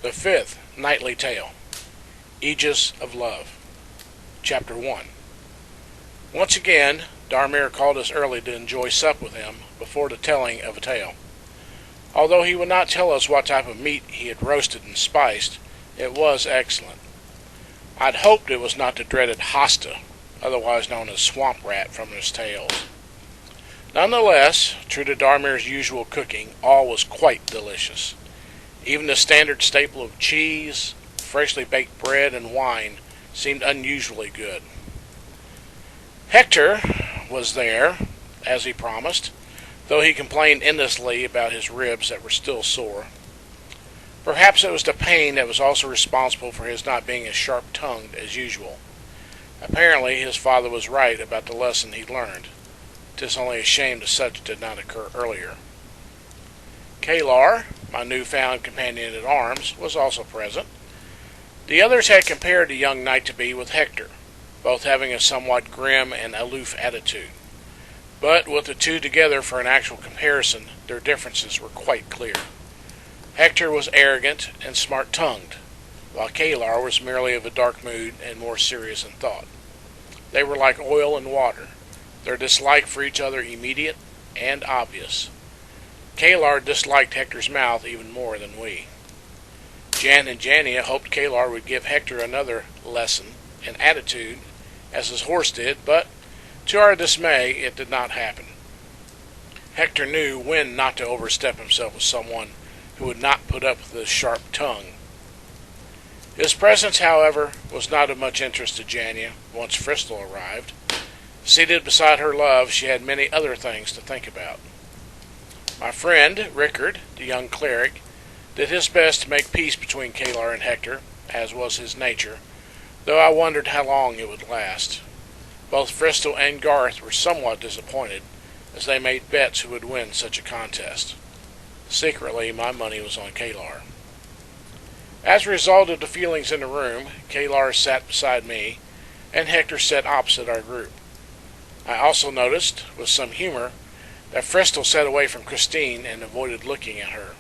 The fifth nightly tale, Aegis of Love, Chapter 1. Once again, Darmir called us early to enjoy sup with him before the telling of a tale. Although he would not tell us what type of meat he had roasted and spiced, it was excellent. I'd hoped it was not the dreaded hosta, otherwise known as swamp rat, from his tales. Nonetheless, true to Darmir's usual cooking, all was quite delicious. Even the standard staple of cheese, freshly baked bread, and wine seemed unusually good. Hector was there, as he promised, though he complained endlessly about his ribs that were still sore. Perhaps it was the pain that was also responsible for his not being as sharp-tongued as usual. Apparently his father was right about the lesson he'd learned. 'Tis only a shame that such did not occur earlier. Kalar, my newfound companion at arms, was also present. The others had compared the young knight-to-be with Hector, both having a somewhat grim and aloof attitude. But with the two together for an actual comparison, their differences were quite clear. Hector was arrogant and smart-tongued, while Kalar was merely of a dark mood and more serious in thought. They were like oil and water, their dislike for each other immediate and obvious. Kalar disliked Hector's mouth even more than we. Jan and Jania hoped Kalar would give Hector another lesson in attitude, as his horse did, but to our dismay it did not happen. Hector knew when not to overstep himself with someone who would not put up with his sharp tongue. His presence, however, was not of much interest to Jania once Fristel arrived. Seated beside her love, she had many other things to think about. My friend, Rickard, the young cleric, did his best to make peace between Kalar and Hector, as was his nature, though I wondered how long it would last. Both Fristel and Garth were somewhat disappointed, as they made bets who would win such a contest. Secretly, my money was on Kalar. As a result of the feelings in the room, Kalar sat beside me, and Hector sat opposite our group. I also noticed, with some humor, that Fristel sat away from Christine and avoided looking at her.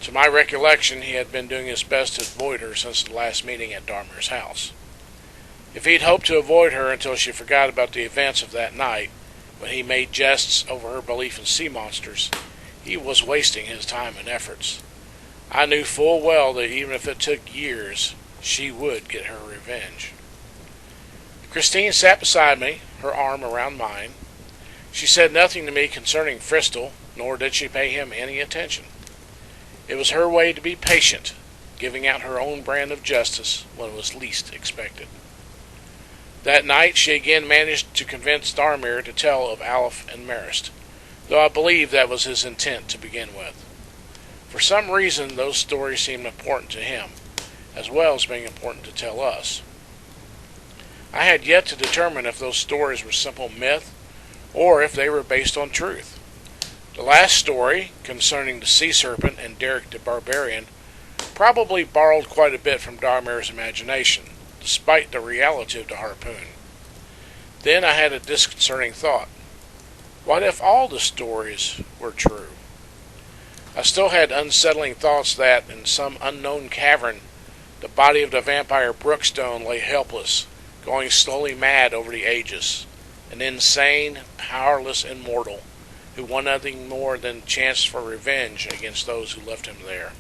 To my recollection, he had been doing his best to avoid her since the last meeting at Darmir's house. If he'd hoped to avoid her until she forgot about the events of that night, when he made jests over her belief in sea monsters, he was wasting his time and efforts. I knew full well that even if it took years, she would get her revenge. Christine sat beside me, her arm around mine. She said nothing to me concerning Fristel, nor did she pay him any attention. It was her way to be patient, giving out her own brand of justice when it was least expected. That night she again managed to convince Darmir to tell of Aleph and Marist, though I believe that was his intent to begin with. For some reason those stories seemed important to him, as well as being important to tell us. I had yet to determine if those stories were simple myth, or if they were based on truth. The last story, concerning the sea serpent and Derek the barbarian, probably borrowed quite a bit from Darmir's imagination, despite the reality of the harpoon. Then I had a disconcerting thought. What if all the stories were true? I still had unsettling thoughts that, in some unknown cavern, the body of the vampire Brookstone lay helpless, going slowly mad over the ages, an insane, powerless immortal, who won nothing more than chance for revenge against those who left him there.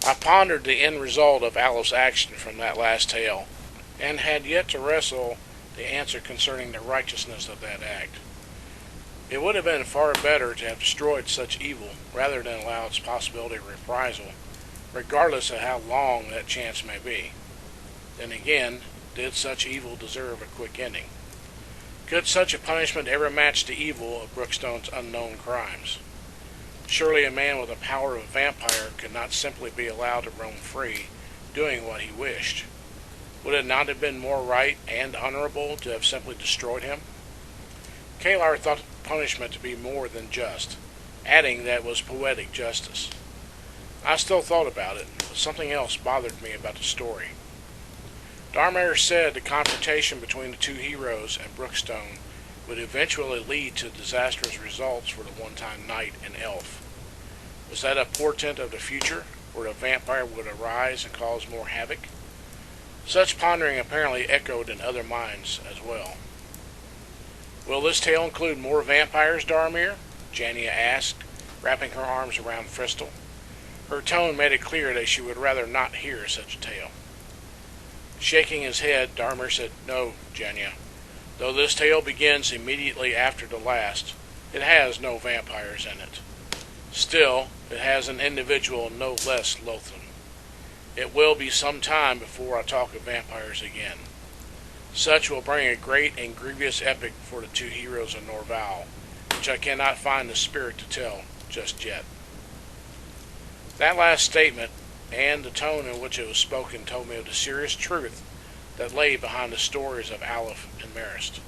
I pondered the end result of Aleph's action from that last tale, and had yet to wrestle the answer concerning the righteousness of that act. It would have been far better to have destroyed such evil, rather than allow its possibility of reprisal, regardless of how long that chance may be. Then again, did such evil deserve a quick ending? Could such a punishment ever match the evil of Brookstone's unknown crimes? Surely a man with the power of a vampire could not simply be allowed to roam free, doing what he wished. Would it not have been more right and honorable to have simply destroyed him? Kalar thought the punishment to be more than just, adding that it was poetic justice. I still thought about it, but something else bothered me about the story. Darmir said the confrontation between the two heroes and Brookstone would eventually lead to disastrous results for the one-time knight and elf. Was that a portent of the future, where a vampire would arise and cause more havoc? Such pondering apparently echoed in other minds as well. "Will this tale include more vampires, Darmir?" Jania asked, wrapping her arms around Fristel. Her tone made it clear that she would rather not hear such a tale. Shaking his head, Darmir said, "No, Jania. Though this tale begins immediately after the last, it has no vampires in it. Still, it has an individual no less loathsome. It will be some time before I talk of vampires again. Such will bring a great and grievous epic for the two heroes of Norval, which I cannot find the spirit to tell just yet." That last statement, and the tone in which it was spoken, told me of the serious truth that lay behind the stories of Aleph and Marist.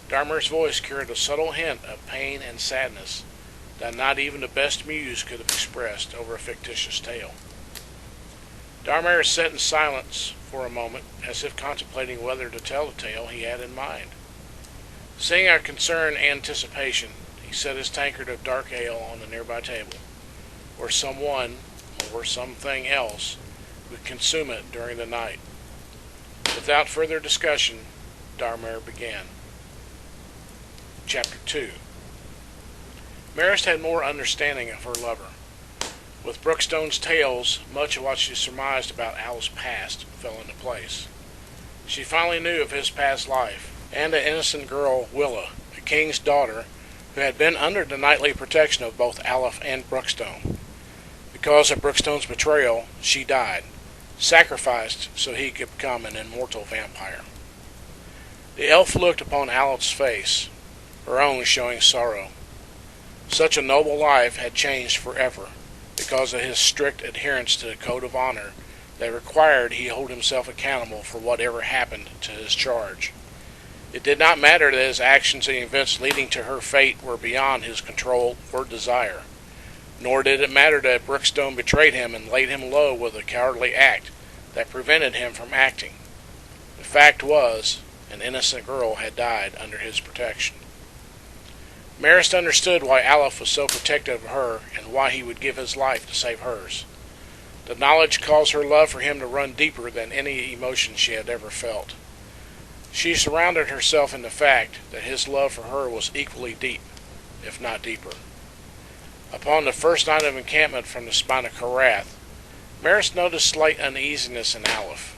Darmir's voice carried a subtle hint of pain and sadness that not even the best muse could have expressed over a fictitious tale. Darmir sat in silence for a moment, as if contemplating whether to tell the tale he had in mind. Seeing our concerned anticipation, he set his tankard of dark ale on the nearby table, where someone, or something else, would consume it during the night. Without further discussion, Darmir began. Chapter 2. Marist had more understanding of her lover. With Brookstone's tales, much of what she surmised about Al's past fell into place. She finally knew of his past life, and the innocent girl, Willa, a king's daughter, who had been under the nightly protection of both Aleph and Brookstone. Because of Brookstone's betrayal, she died, sacrificed so he could become an immortal vampire. The elf looked upon Aleph's face, her own showing sorrow. Such a noble life had changed forever, because of his strict adherence to the code of honor that required he hold himself accountable for whatever happened to his charge. It did not matter that his actions and events leading to her fate were beyond his control or desire, nor did it matter that Brookstone betrayed him and laid him low with a cowardly act that prevented him from acting. The fact was, an innocent girl had died under his protection. Marist understood why Aleph was so protective of her and why he would give his life to save hers. The knowledge caused her love for him to run deeper than any emotion she had ever felt. She surrounded herself in the fact that his love for her was equally deep, if not deeper. Upon the first night of encampment from the spine of Karath, Marist noticed slight uneasiness in Aleph.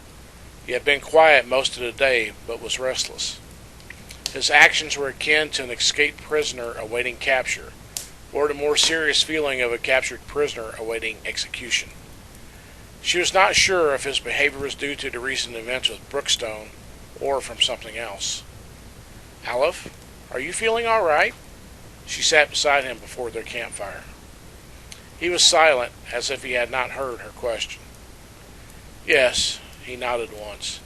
He had been quiet most of the day, but was restless. His actions were akin to an escaped prisoner awaiting capture, or the more serious feeling of a captured prisoner awaiting execution. She was not sure if his behavior was due to the recent events with Brookstone, or from something else. "Aleph, are you feeling all right?" She sat beside him before their campfire. He was silent, as if he had not heard her question. "Yes," he nodded once.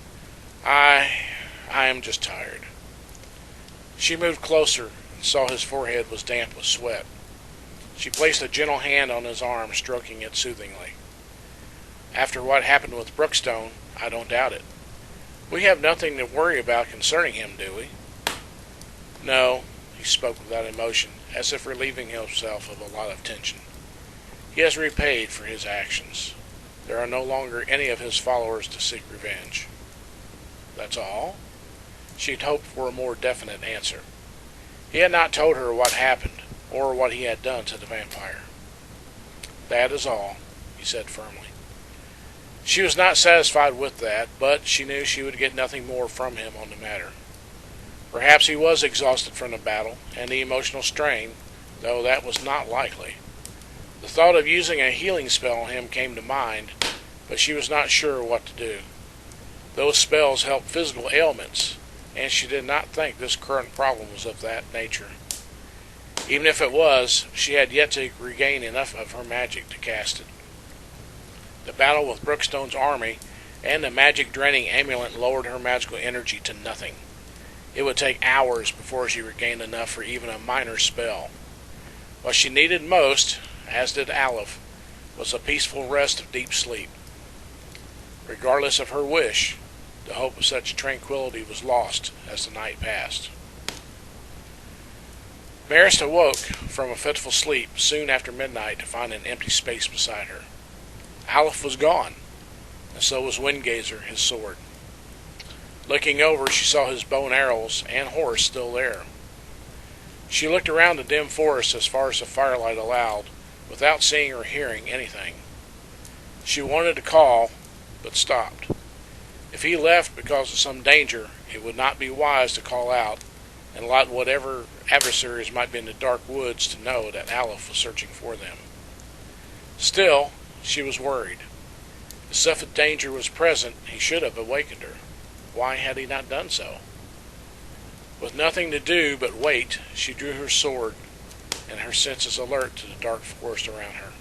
I am just tired." She moved closer and saw his forehead was damp with sweat. She placed a gentle hand on his arm, stroking it soothingly. "After what happened with Brookstone, I don't doubt it. We have nothing to worry about concerning him, do we?" "No," he spoke without emotion, as if relieving himself of a lot of tension. "He has repaid for his actions. There are no longer any of his followers to seek revenge." "That's all?" She had hoped for a more definite answer. He had not told her what happened, or what he had done to the vampire. "That is all," he said firmly. She was not satisfied with that, but she knew she would get nothing more from him on the matter. Perhaps he was exhausted from the battle and the emotional strain, though that was not likely. The thought of using a healing spell on him came to mind, but she was not sure what to do. Those spells helped physical ailments, and she did not think this current problem was of that nature. Even if it was, she had yet to regain enough of her magic to cast it. The battle with Brookstone's army and the magic-draining amulet lowered her magical energy to nothing. It would take hours before she regained enough for even a minor spell. What she needed most, as did Aleph, was a peaceful rest of deep sleep. Regardless of her wish, the hope of such tranquility was lost as the night passed. Marist awoke from a fitful sleep soon after midnight to find an empty space beside her. Aleph was gone, and so was Windgazer, his sword. Looking over, she saw his bow and arrows and horse still there. She looked around the dim forest as far as the firelight allowed, without seeing or hearing anything. She wanted to call, but stopped. If he left because of some danger, it would not be wise to call out and let whatever adversaries might be in the dark woods to know that Aleph was searching for them. Still, she was worried. If danger was present, he should have awakened her. Why had he not done so? With nothing to do but wait, she drew her sword, and her senses alert to the dark forest around her.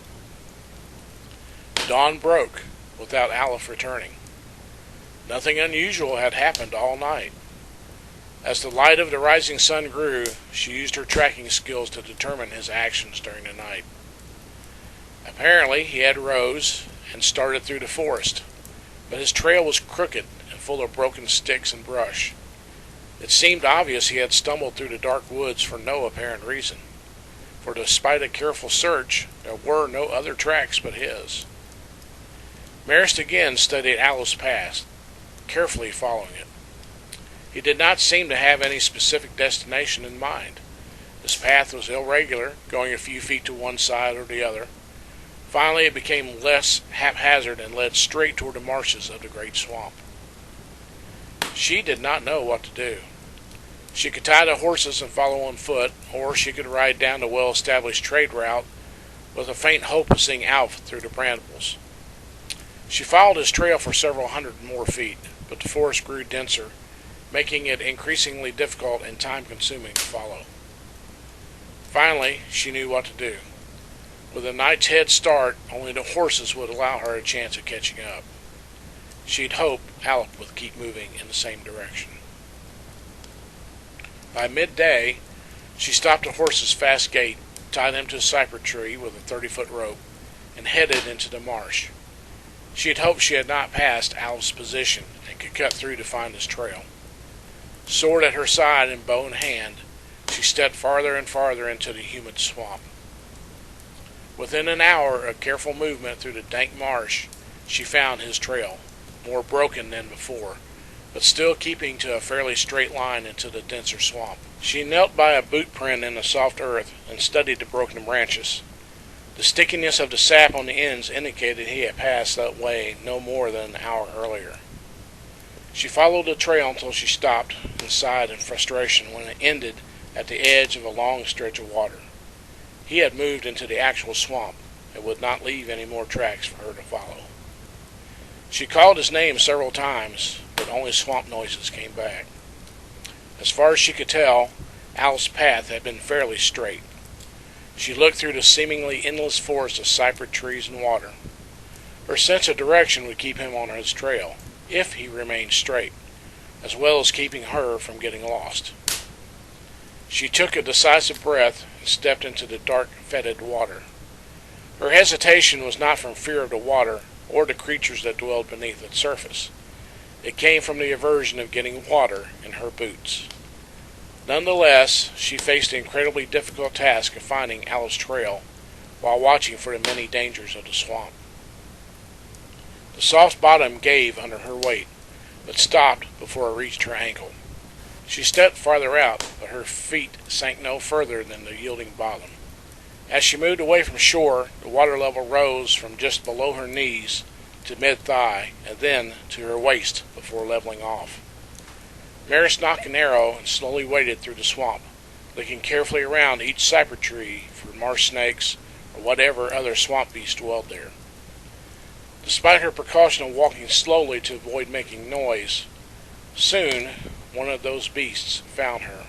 Dawn broke, without Aleph returning. Nothing unusual had happened all night. As the light of the rising sun grew, she used her tracking skills to determine his actions during the night. Apparently, he had rose and started through the forest, but his trail was crooked and full of broken sticks and brush. It seemed obvious he had stumbled through the dark woods for no apparent reason, for despite a careful search, there were no other tracks but his. Marist again studied Aleph's path, carefully following it. He did not seem to have any specific destination in mind. His path was irregular, going a few feet to one side or the other. Finally, it became less haphazard and led straight toward the marshes of the great swamp. She did not know what to do. She could tie the horses and follow on foot, or she could ride down the well-established trade route with a faint hope of seeing Aleph through the brambles. She followed his trail for several hundred more feet, but the forest grew denser, making it increasingly difficult and time-consuming to follow. Finally, she knew what to do. With a night's head start, only the horses would allow her a chance of catching up. She'd hope Aleph would keep moving in the same direction. By midday, she stopped the horse's fast gait, tied them to a cypress tree with a 30-foot rope, and headed into the marsh. She had hoped she had not passed Aleph's position and could cut through to find his trail. Sword at her side and bow in hand, she stepped farther and farther into the humid swamp. Within an hour of careful movement through the dank marsh, she found his trail, more broken than before, but still keeping to a fairly straight line into the denser swamp. She knelt by a boot print in the soft earth and studied the broken branches. The stickiness of the sap on the ends indicated he had passed that way no more than an hour earlier. She followed the trail until she stopped and sighed in frustration when it ended at the edge of a long stretch of water. He had moved into the actual swamp and would not leave any more tracks for her to follow. She called his name several times, but only swamp noises came back. As far as she could tell, Aleph's path had been fairly straight. She looked through the seemingly endless forest of cypress trees and water. Her sense of direction would keep him on his trail, if he remained straight, as well as keeping her from getting lost. She took a decisive breath and stepped into the dark, fetid water. Her hesitation was not from fear of the water or the creatures that dwelled beneath its surface. It came from the aversion of getting water in her boots. Nonetheless, she faced the incredibly difficult task of finding Aleph's trail while watching for the many dangers of the swamp. The soft bottom gave under her weight, but stopped before it reached her ankle. She stepped farther out, but her feet sank no further than the yielding bottom. As she moved away from shore, the water level rose from just below her knees to mid-thigh, and then to her waist before leveling off. Marist knocked an arrow and slowly waded through the swamp, looking carefully around each cypress tree for marsh snakes or whatever other swamp beast dwelled there. Despite her precaution of walking slowly to avoid making noise, soon one of those beasts found her.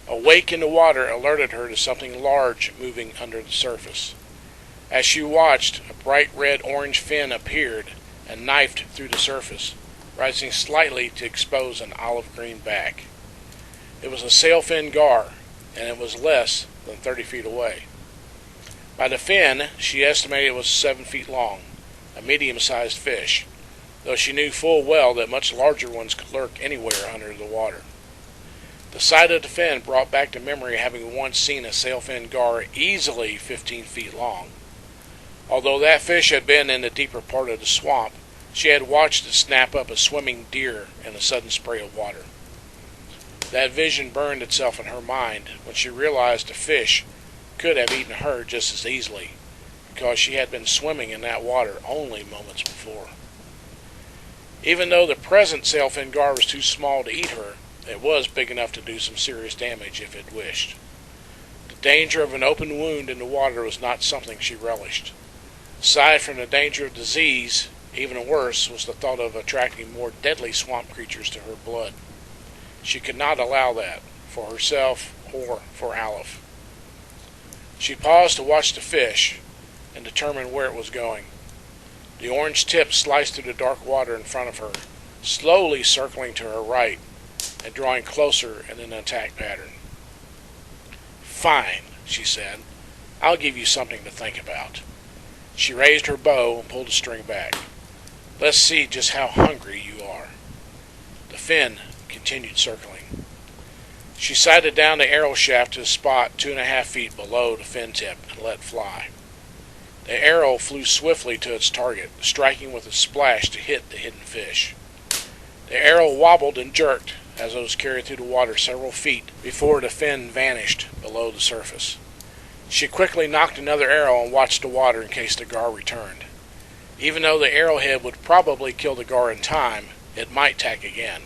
A wake in the water alerted her to something large moving under the surface. As she watched, a bright red-orange fin appeared and knifed through the surface, rising slightly to expose an olive-green back. It was a sailfin gar, and it was less than 30 feet away. By the fin, she estimated it was 7 feet long, a medium-sized fish, though she knew full well that much larger ones could lurk anywhere under the water. The sight of the fin brought back to memory having once seen a sailfin gar easily 15 feet long. Although that fish had been in the deeper part of the swamp, she had watched it snap up a swimming deer in a sudden spray of water. That vision burned itself in her mind when she realized the fish could have eaten her just as easily, because she had been swimming in that water only moments before. Even though the present sailfin gar was too small to eat her, it was big enough to do some serious damage if it wished. The danger of an open wound in the water was not something she relished. Aside from the danger of disease, even worse was the thought of attracting more deadly swamp creatures to her blood. She could not allow that, for herself or for Aleph. She paused to watch the fish and determine where it was going. The orange tip sliced through the dark water in front of her, slowly circling to her right and drawing closer in an attack pattern. "Fine," she said. "I'll give you something to think about." She raised her bow and pulled the string back. "Let's see just how hungry you are." The fin continued circling. She sighted down the arrow shaft to a spot 2.5 feet below the fin tip and let fly. The arrow flew swiftly to its target, striking with a splash to hit the hidden fish. The arrow wobbled and jerked as it was carried through the water several feet before the fin vanished below the surface. She quickly nocked another arrow and watched the water in case the gar returned. Even though the arrowhead would probably kill the gar in time, it might tack again.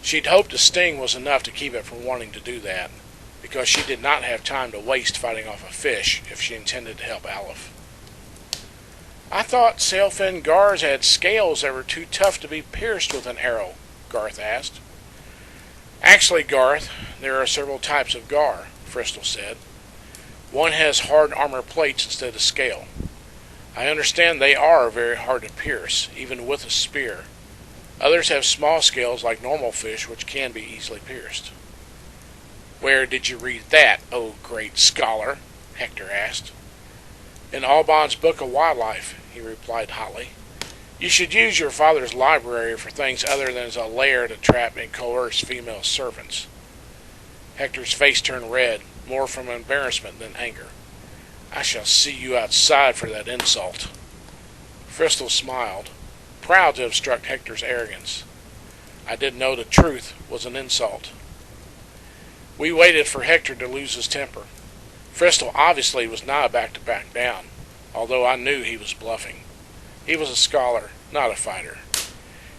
She'd hoped the sting was enough to keep it from wanting to do that, because she did not have time to waste fighting off a fish if she intended to help Aleph. "I thought sailfin gars had scales that were too tough to be pierced with an arrow," Garth asked. "Actually, Garth, there are several types of gar," Fristel said. "One has hard armor plates instead of scale. I understand they are very hard to pierce, even with a spear. Others have small scales like normal fish, which can be easily pierced." "Where did you read that, oh great scholar?" Hector asked. "In Alban's Book of Wildlife," he replied hotly. "You should use your father's library for things other than as a lair to trap and coerce female servants." Hector's face turned red, more from embarrassment than anger. "I shall see you outside for that insult." Fristel smiled, proud to have struck Hector's arrogance. "I didn't know the truth was an insult." We waited for Hector to lose his temper. Fristel obviously was not about to back down, although I knew he was bluffing. He was a scholar, not a fighter.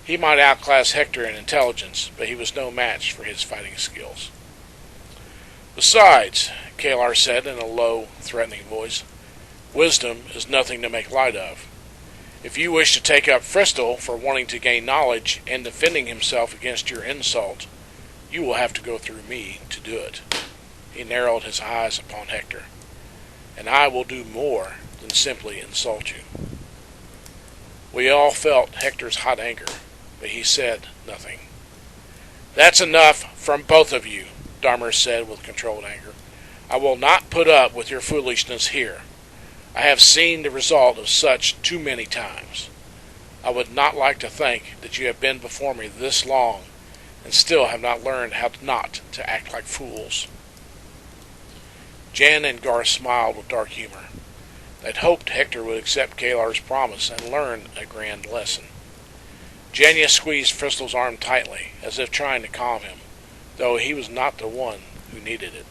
He might outclass Hector in intelligence, but he was no match for his fighting skills. "Besides," Kalar said in a low, threatening voice, "wisdom is nothing to make light of. If you wish to take up Fristel for wanting to gain knowledge and defending himself against your insult, you will have to go through me to do it." He narrowed his eyes upon Hector. "And I will do more than simply insult you." We all felt Hector's hot anger, but he said nothing. "That's enough from both of you," Dharmer said with controlled anger. "I will not put up with your foolishness here. I have seen the result of such too many times. I would not like to think that you have been before me this long and still have not learned how not to act like fools." Jan and Garth smiled with dark humor. They'd hoped Hector would accept Kalar's promise and learn a grand lesson. Janya squeezed Fristel's arm tightly, as if trying to calm him, though he was not the one who needed it.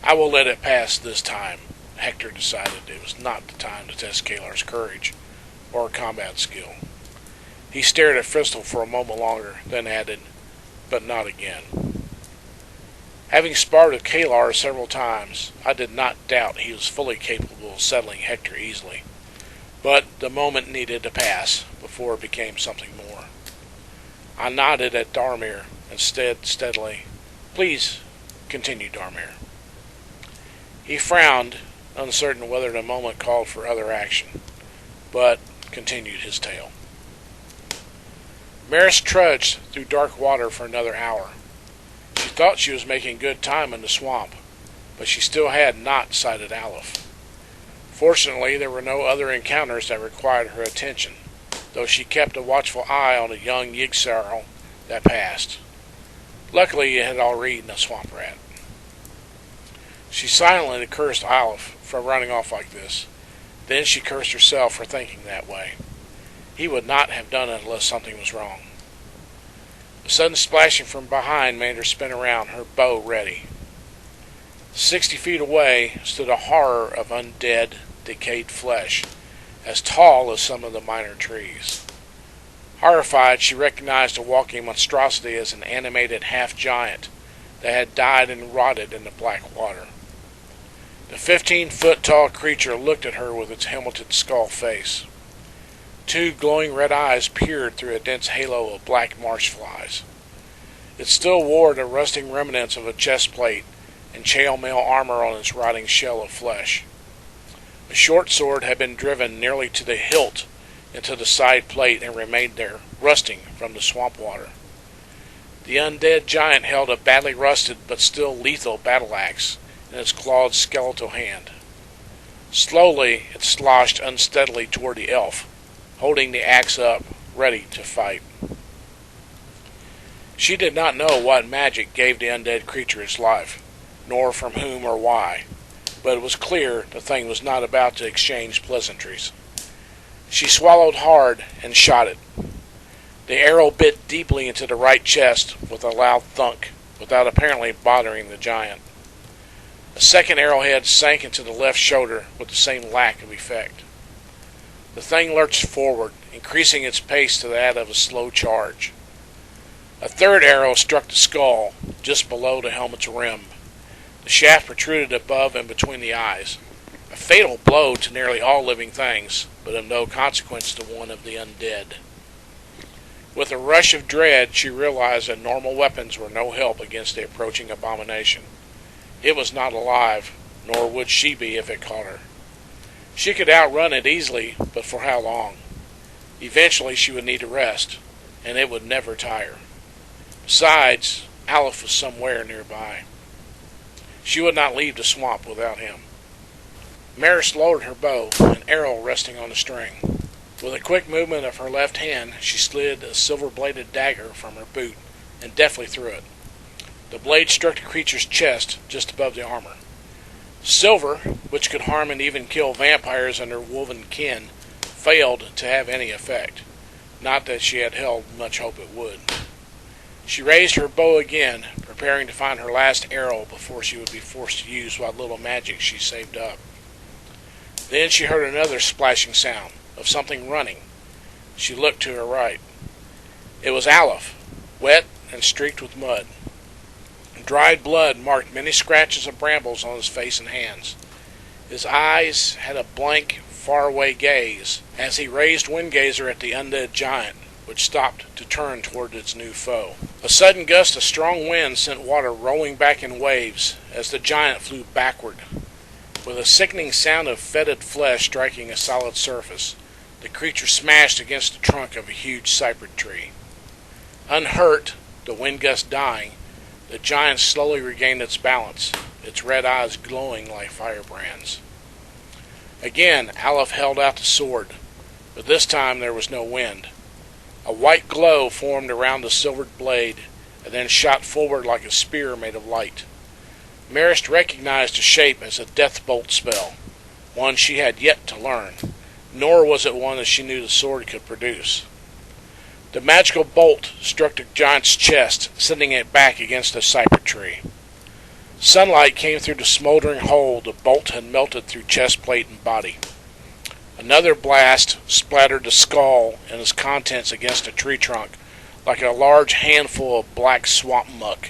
"I will let it pass this time." Hector decided it was not the time to test Kalar's courage or combat skill. He stared at Fristel for a moment longer, then added, "But not again." Having sparred with Kalar several times, I did not doubt he was fully capable of settling Hector easily, but the moment needed to pass before it became something more. I nodded at Dharmer and said steadily, "Please continue, Dharmer." He frowned, uncertain whether the moment called for other action, but continued his tale. Maris trudged through dark water for another hour. She thought she was making good time in the swamp, but she still had not sighted Aleph. Fortunately, there were no other encounters that required her attention, though she kept a watchful eye on a young Yggdrasil that passed. Luckily, it had already eaten a swamp rat. She silently cursed Aleph for running off like this, Then she cursed herself for thinking that way. He would not have done it unless something was wrong. A sudden splashing from behind made her spin around, her bow ready. 60 feet away stood a horror of undead, decayed flesh, as tall as some of the minor trees. Horrified, she recognized a walking monstrosity as an animated half-giant that had died and rotted in the black water. The 15-foot-tall creature looked at her with its helmeted skull face. 2 glowing red eyes peered through a dense halo of black marsh flies. It still wore the rusting remnants of a chest plate and chainmail armor on its rotting shell of flesh. A short sword had been driven nearly to the hilt into the side plate and remained there, rusting from the swamp water. The undead giant held a badly rusted but still lethal battle axe in its clawed skeletal hand. Slowly it sloshed unsteadily toward the elf, holding the axe up, ready to fight. She did not know what magic gave the undead creature its life, nor from whom or why, but it was clear the thing was not about to exchange pleasantries. She swallowed hard and shot it. The arrow bit deeply into the right chest with a loud thunk, without apparently bothering the giant. A second arrowhead sank into the left shoulder with the same lack of effect. The thing lurched forward, increasing its pace to that of a slow charge. A third arrow struck the skull, just below the helmet's rim. The shaft protruded above and between the eyes. A fatal blow to nearly all living things, but of no consequence to one of the undead. With a rush of dread, she realized that normal weapons were no help against the approaching abomination. It was not alive, nor would she be if it caught her. She could outrun it easily, but for how long? Eventually she would need to rest, and it would never tire. Besides, Aleph was somewhere nearby. She would not leave the swamp without him. Maris lowered her bow, an arrow resting on the string. With a quick movement of her left hand, she slid a silver-bladed dagger from her boot and deftly threw it. The blade struck the creature's chest just above the armor. Silver, which could harm and even kill vampires and their woven kin, failed to have any effect. Not that she had held much hope it would. She raised her bow again, preparing to find her last arrow before she would be forced to use what little magic she saved up. Then she heard another splashing sound of something running. She looked to her right. It was Aleph, wet and streaked with mud. Dried blood marked many scratches of brambles on his face and hands. His eyes had a blank, faraway gaze as he raised Windgazer at the undead giant, which stopped to turn toward its new foe. A sudden gust of strong wind sent water rolling back in waves as the giant flew backward. With a sickening sound of fetid flesh striking a solid surface, the creature smashed against the trunk of a huge cypress tree. Unhurt, the wind gust dying, the giant slowly regained its balance, its red eyes glowing like firebrands. Again, Aleph held out the sword, but this time there was no wind. A white glow formed around the silvered blade, and then shot forward like a spear made of light. Maris recognized the shape as a death bolt spell, one she had yet to learn, nor was it one that she knew the sword could produce. The magical bolt struck the giant's chest, sending it back against a cypress tree. Sunlight came through the smoldering hole the bolt had melted through chest plate and body. Another blast splattered the skull and its contents against a tree trunk, like a large handful of black swamp muck.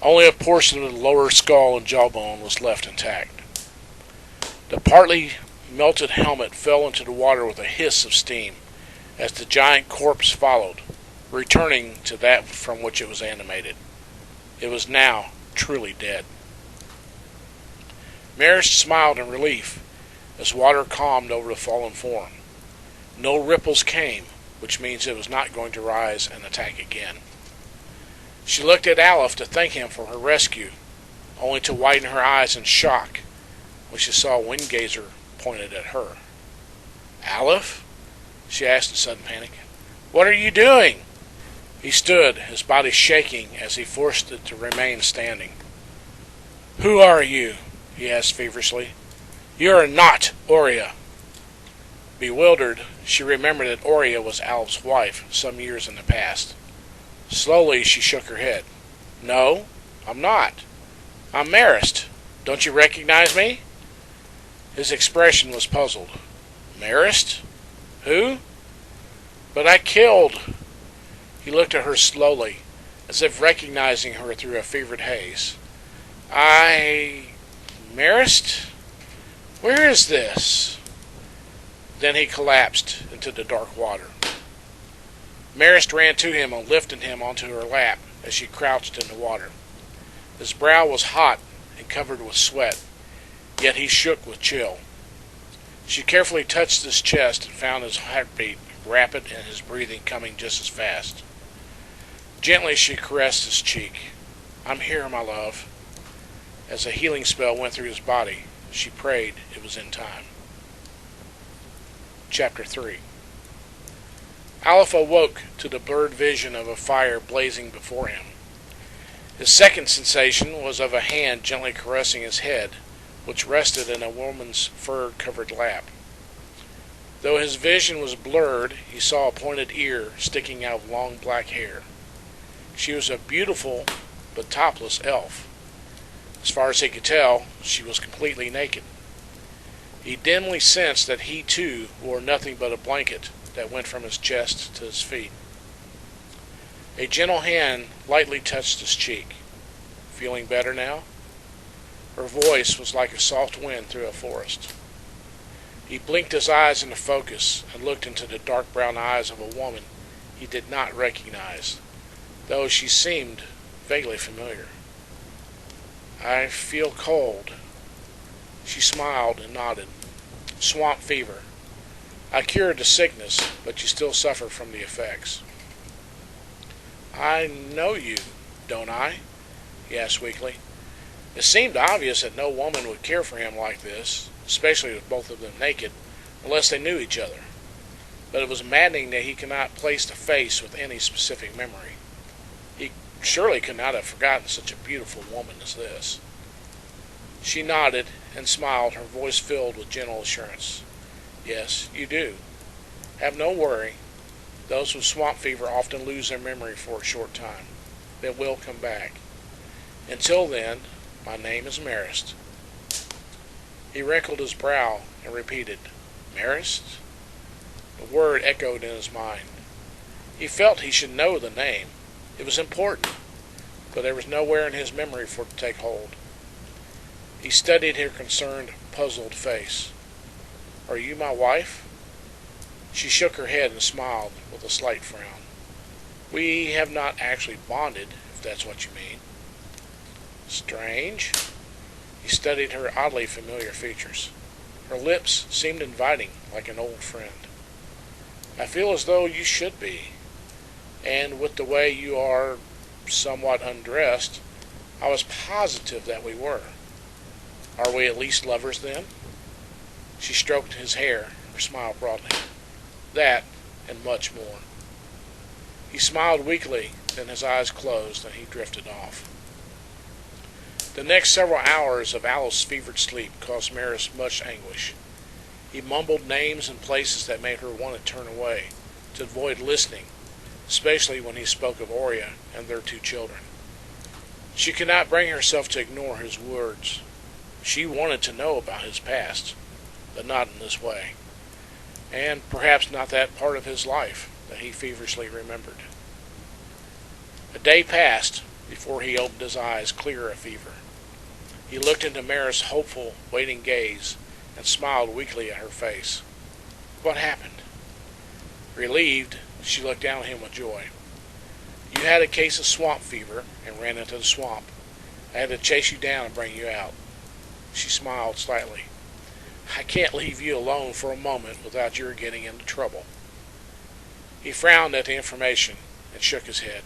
Only a portion of the lower skull and jawbone was left intact. The partly melted helmet fell into the water with a hiss of steam, as the giant corpse followed, returning to that from which it was animated. It was now truly dead. Maris smiled in relief as water calmed over the fallen form. No ripples came, which means it was not going to rise and attack again. She looked at Aleph to thank him for her rescue, only to widen her eyes in shock when she saw Windgazer pointed at her. "Aleph?" she asked in sudden panic. "What are you doing?" He stood, his body shaking as he forced it to remain standing. "Who are you?" he asked feverishly. "You are not Aurea." Bewildered, she remembered that Oria was Alf's wife some years in the past. Slowly she shook her head. No, I'm not. I'm Marist. Don't you recognize me? His expression was puzzled. Marist? Who? But I killed. He looked at her slowly, as if recognizing her through a fevered haze. Marist? Where is this? Then he collapsed into the dark water. Marist ran to him and lifted him onto her lap as she crouched in the water. His brow was hot and covered with sweat, yet he shook with chill. She carefully touched his chest and found his heartbeat rapid and his breathing coming just as fast. Gently she caressed his cheek. I'm here, my love. As a healing spell went through his body, she prayed it was in time. Chapter 3. Aleph awoke to the blurred vision of a fire blazing before him. His second sensation was of a hand gently caressing his head, which rested in a woman's fur-covered lap. Though his vision was blurred, he saw a pointed ear sticking out of long black hair. She was a beautiful but topless elf. As far as he could tell, she was completely naked. He dimly sensed that he, too, wore nothing but a blanket that went from his chest to his feet. A gentle hand lightly touched his cheek. Feeling better now? Her voice was like a soft wind through a forest. He blinked his eyes into focus and looked into the dark brown eyes of a woman he did not recognize, though she seemed vaguely familiar. I feel cold. She smiled and nodded. Swamp fever. I cured the sickness, but you still suffer from the effects. I know you, don't I? He asked weakly. It seemed obvious that no woman would care for him like this, especially with both of them naked, unless they knew each other. But it was maddening that he could not place the face with any specific memory. He surely could not have forgotten such a beautiful woman as this. She nodded and smiled, her voice filled with gentle assurance. Yes, you do. Have no worry. Those with swamp fever often lose their memory for a short time. It will come back. Until then, my name is Marist. He wrinkled his brow and repeated, Marist? The word echoed in his mind. He felt he should know the name. It was important, but there was nowhere in his memory for it to take hold. He studied her concerned, puzzled face. Are you my wife? She shook her head and smiled with a slight frown. We have not actually bonded, if that's what you mean. Strange. He studied her oddly familiar features. Her lips seemed inviting, like an old friend. I feel as though you should be. And with the way you are somewhat undressed, I was positive that we were. Are we at least lovers then? She stroked his hair, her smile broadening. That, and much more. He smiled weakly, then his eyes closed and he drifted off. The next several hours of Aleph's fevered sleep caused Marist much anguish. He mumbled names and places that made her want to turn away, to avoid listening, especially when he spoke of Oria and their 2 children. She could not bring herself to ignore his words. She wanted to know about his past, but not in this way, and perhaps not that part of his life that he feverishly remembered. A day passed before he opened his eyes clear of fever. He looked into Marist's hopeful, waiting gaze and smiled weakly at her face. What happened? Relieved, she looked down at him with joy. You had a case of swamp fever and ran into the swamp. I had to chase you down and bring you out. She smiled slightly. I can't leave you alone for a moment without your getting into trouble. He frowned at the information and shook his head.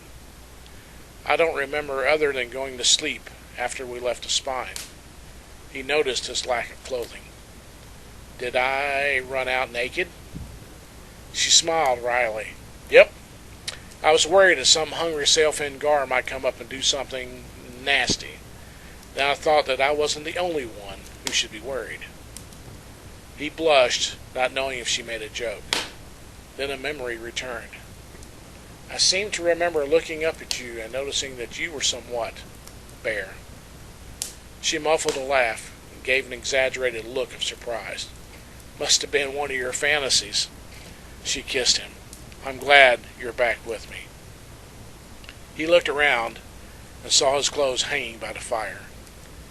I don't remember other than going to sleep after we left the spine. He noticed his lack of clothing. Did I run out naked? She smiled wryly. Yep. I was worried that some hungry Sailfin Gar might come up and do something nasty. Then I thought that I wasn't the only one who should be worried. He blushed, not knowing if she made a joke. Then a memory returned. I seem to remember looking up at you and noticing that you were somewhat bare. She muffled a laugh and gave an exaggerated look of surprise. Must have been one of your fantasies. She kissed him. I'm glad you're back with me. He looked around and saw his clothes hanging by the fire.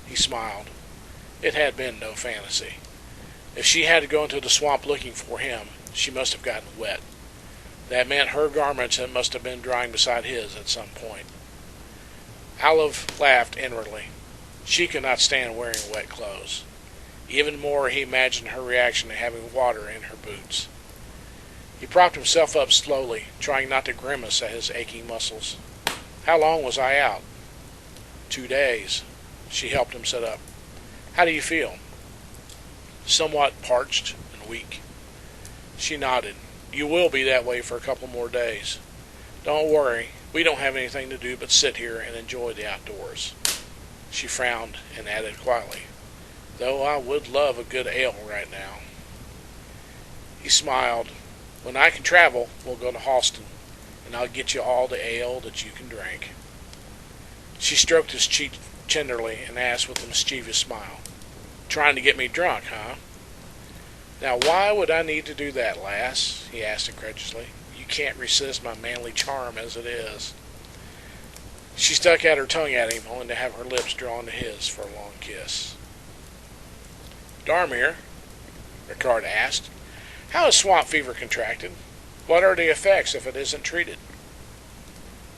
He smiled. It had been no fantasy. If she had to go into the swamp looking for him, she must have gotten wet. That meant her garments must have been drying beside his at some point. Olive laughed inwardly. She could not stand wearing wet clothes. Even more, he imagined her reaction to having water in her boots. He propped himself up slowly, trying not to grimace at his aching muscles. How long was I out? 2 days. She helped him sit up. How do you feel? Somewhat parched and weak. She nodded. You will be that way for a couple more days. Don't worry, we don't have anything to do but sit here and enjoy the outdoors. She frowned and added quietly, though I would love a good ale right now. He smiled. When I can travel, we'll go to Halston, and I'll get you all the ale that you can drink. She stroked his cheek tenderly and asked with a mischievous smile, Trying to get me drunk, huh? Now why would I need to do that, lass? He asked incredulously. You can't resist my manly charm as it is. She stuck out her tongue at him, only to have her lips drawn to his for a long kiss. Darmir, Ricard asked, how is swamp fever contracted? What are the effects if it isn't treated?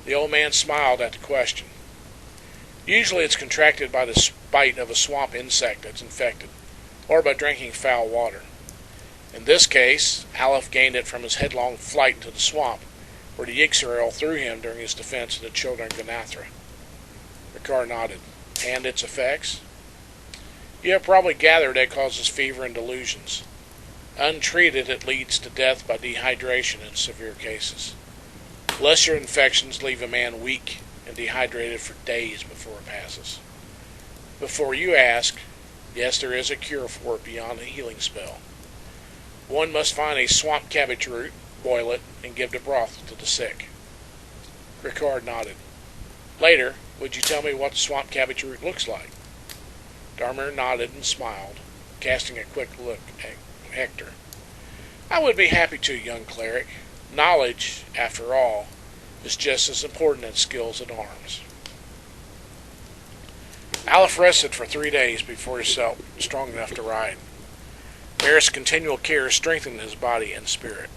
The old man smiled at the question. Usually it's contracted by the bite of a swamp insect that's infected, or by drinking foul water. In this case, Aleph gained it from his headlong flight into the swamp, where the Yggdrasil threw him during his defense of the children of Ganathra. Ricard nodded. And its effects? You have probably gathered it causes fever and delusions. Untreated, it leads to death by dehydration in severe cases. Lesser infections leave a man weak and dehydrated for days before it passes. Before you ask, yes, there is a cure for it beyond a healing spell. One must find a swamp cabbage root, boil it, and give the broth to the sick. Ricard nodded. Later, would you tell me what the swamp cabbage root looks like? Darmir nodded and smiled, casting a quick look at Hector. I would be happy to, young cleric. Knowledge, after all, is just as important as skills at arms. Aleph rested for 3 days before he felt strong enough to ride. Maris' continual care strengthened his body and spirit.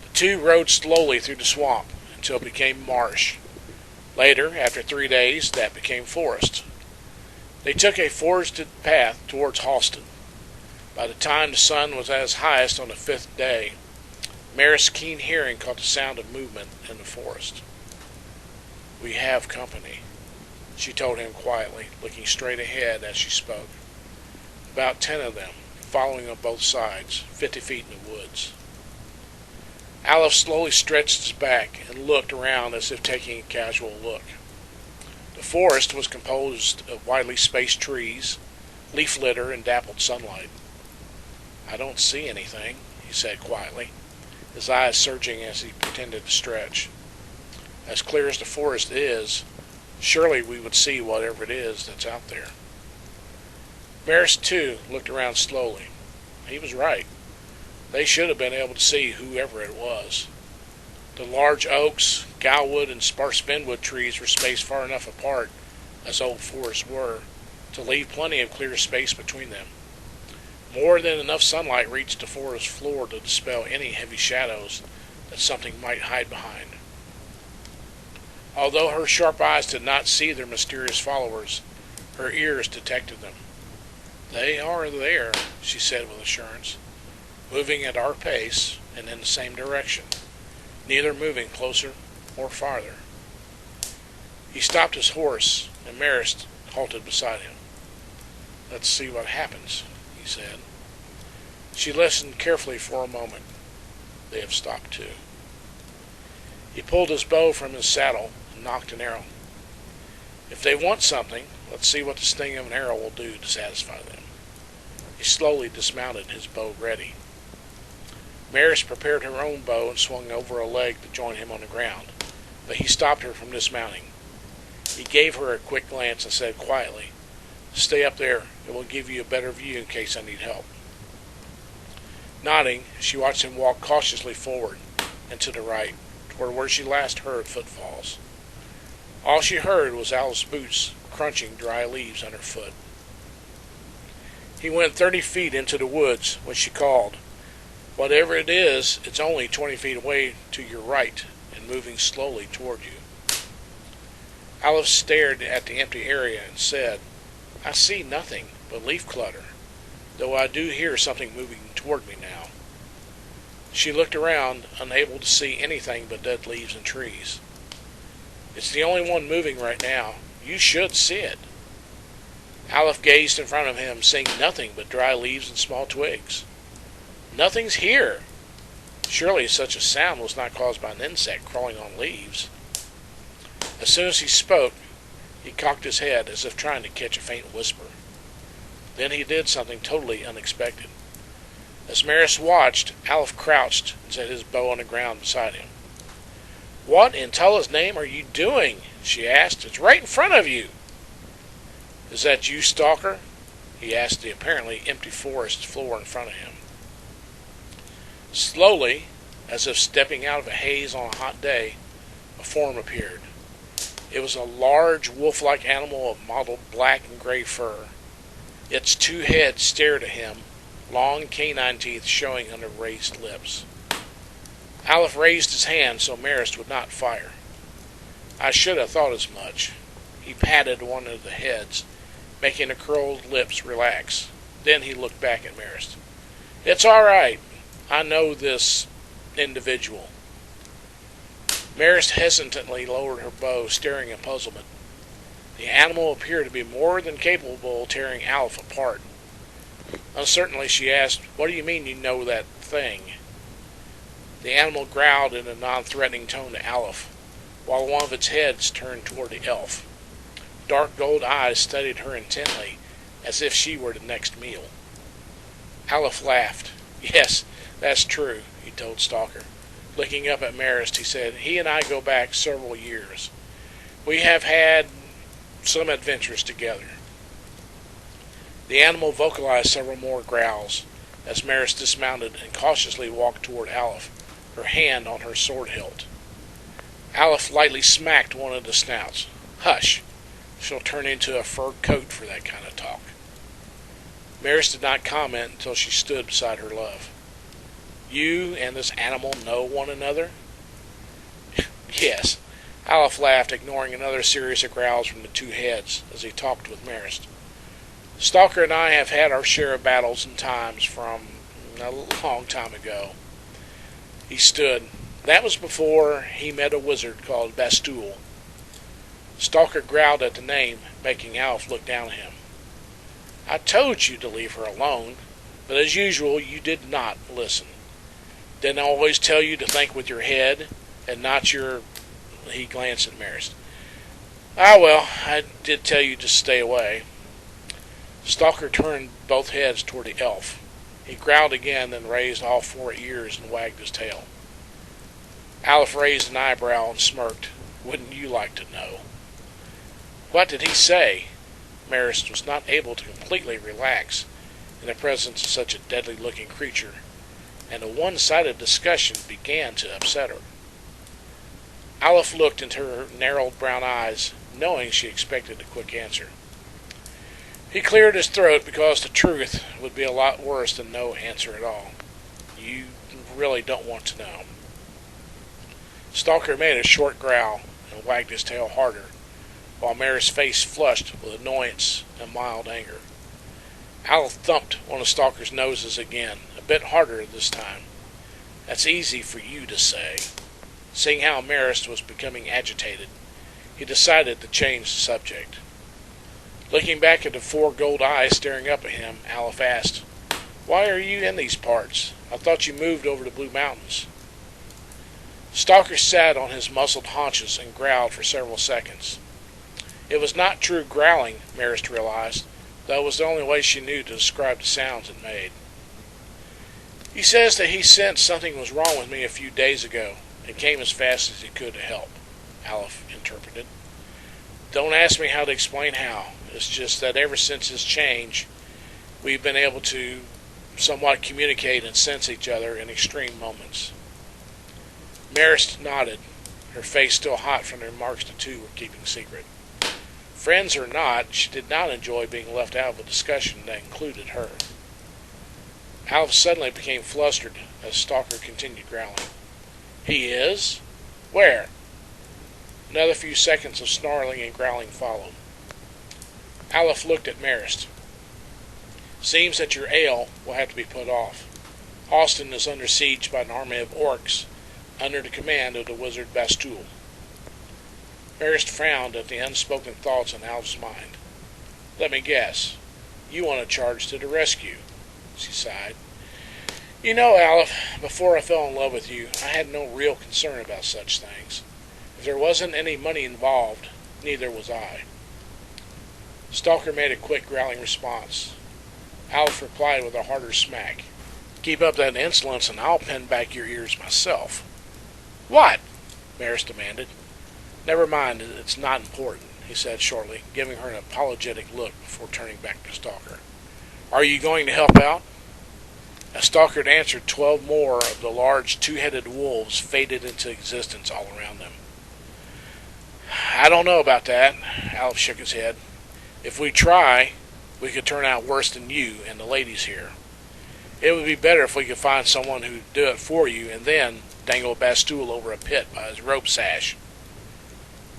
The two rode slowly through the swamp until it became marsh. Later, after 3 days, that became forest. They took a forested path towards Halston. By the time the sun was at its highest on the 5th day, Maris' keen hearing caught the sound of movement in the forest. We have company, she told him quietly, looking straight ahead as she spoke. About 10 of them, following on both sides, 50 feet in the woods. Aleph slowly stretched his back and looked around as if taking a casual look. The forest was composed of widely spaced trees, leaf litter, and dappled sunlight. I don't see anything, he said quietly, his eyes searching as he pretended to stretch. As clear as the forest is, surely we would see whatever it is that's out there. Maris, too, looked around slowly. He was right. They should have been able to see whoever it was. The large oaks, gowwood, and sparse spinwood trees were spaced far enough apart, as old forests were, to leave plenty of clear space between them. More than enough sunlight reached the forest floor to dispel any heavy shadows that something might hide behind. Although her sharp eyes did not see their mysterious followers, her ears detected them. They are there, she said with assurance, moving at our pace and in the same direction, neither moving closer or farther. He stopped his horse, and Maris halted beside him. Let's see what happens, he said. She listened carefully for a moment. They have stopped too. He pulled his bow from his saddle and nocked an arrow. If they want something, let's see what the sting of an arrow will do to satisfy them. He slowly dismounted, his bow ready. Maris prepared her own bow and swung over a leg to join him on the ground, but he stopped her from dismounting. He gave her a quick glance and said quietly, "Stay up there. It will give you a better view in case I need help." Nodding, she watched him walk cautiously forward and to the right, toward where she last heard footfalls. All she heard was Alice's boots crunching dry leaves underfoot. He went 30 feet into the woods when she called, "Whatever it is, it's only 20 feet away to your right and moving slowly toward you." Alice stared at the empty area and said, "I see nothing but leaf clutter, though I do hear something moving toward me now." She looked around, unable to see anything but dead leaves and trees. "It's the only one moving right now. You should see it." Aleph gazed in front of him, seeing nothing but dry leaves and small twigs. "Nothing's here." Surely such a sound was not caused by an insect crawling on leaves. As soon as he spoke, he cocked his head as if trying to catch a faint whisper. Then he did something totally unexpected. As Maris watched, Aleph crouched and set his bow on the ground beside him. "What in Tullah's name are you doing?" she asked. "It's right in front of you." "Is that you, Stalker?" he asked the apparently empty forest floor in front of him. Slowly, as if stepping out of a haze on a hot day, a form appeared. It was a large wolf-like animal of mottled black and gray fur. Its two heads stared at him, long canine teeth showing under raised lips. Aleph raised his hand so Maris would not fire. "I should have thought as much." He patted one of the heads, making the curled lips relax. Then he looked back at Maris. "It's all right. I know this individual." Maris hesitantly lowered her bow, staring in puzzlement. The animal appeared to be more than capable of tearing Aleph apart. Uncertainly, she asked, "What do you mean you know that thing?" The animal growled in a non-threatening tone to Aleph, while one of its heads turned toward the elf. Dark gold eyes studied her intently, as if she were the next meal. Aleph laughed. "Yes, that's true," he told Stalker. Looking up at Maris, he said, "He and I go back several years. We have had some adventures together." The animal vocalized several more growls as Maris dismounted and cautiously walked toward Aleph, her hand on her sword hilt. Aleph lightly smacked one of the snouts. "Hush! She'll turn into a fur coat for that kind of talk." Maris did not comment until she stood beside her love. "You and this animal know one another?" "Yes." Aleph laughed, ignoring another series of growls from the two heads as he talked with Maris. "Stalker and I have had our share of battles and times from a long time ago." He stood. "That was before he met a wizard called Bastul." Stalker growled at the name, making Aleph look down at him. "I told you to leave her alone, but as usual you did not listen. Didn't I always tell you to think with your head and not your—" He glanced at Maris. "Ah, well, I did tell you to stay away." Stalker turned both heads toward the elf. He growled again, then raised all four ears and wagged his tail. Aleph raised an eyebrow and smirked. "Wouldn't you like to know?" "What did he say?" Maris was not able to completely relax in the presence of such a deadly-looking creature, and a one-sided discussion began to upset her. Aleph looked into her narrowed brown eyes, knowing she expected a quick answer. He cleared his throat because the truth would be a lot worse than no answer at all. "You really don't want to know." Stalker made a short growl and wagged his tail harder, while Maris' face flushed with annoyance and mild anger. Aleph thumped one of Stalker's noses again, a bit harder this time. "That's easy for you to say." Seeing how Maris was becoming agitated, he decided to change the subject. Looking back at the four gold eyes staring up at him, Aleph asked, "Why are you in these parts? I thought you moved over to Blue Mountains." Stalker sat on his muscled haunches and growled for several seconds. It was not true growling, Maris realized, though it was the only way she knew to describe the sounds it made. He says that he sensed something was wrong with me a few days ago and came as fast as he could to help, Aleph interpreted. Don't ask me how to explain how. It's just that ever since his change, we've been able to somewhat communicate and sense each other in extreme moments. Marist nodded, her face still hot from the remarks the two were keeping secret. Friends or not, she did not enjoy being left out of a discussion that included her. Aleph suddenly became flustered as Stalker continued growling. He is? Where? Another few seconds of snarling and growling followed. Aleph looked at Marist. Seems that your ale will have to be put off. Austin is under siege by an army of orcs under the command of the wizard Bastul. Marist frowned at the unspoken thoughts in Aleph's mind. Let me guess. You want to charge to the rescue, she sighed. You know, Aleph, before I fell in love with you, I had no real concern about such things. If there wasn't any money involved, neither was I. Stalker made a quick growling response. Aleph replied with a harder smack. Keep up that insolence and I'll pin back your ears myself. What? Marist demanded. Never mind, it's not important, he said shortly, giving her an apologetic look before turning back to Stalker. Are you going to help out? As Stalker had answered, 12 more of the large two-headed wolves faded into existence all around them. I don't know about that, Aleph shook his head. If we try, we could turn out worse than you and the ladies here. It would be better if we could find someone who'd do it for you and then dangle Bastul over a pit by his rope sash.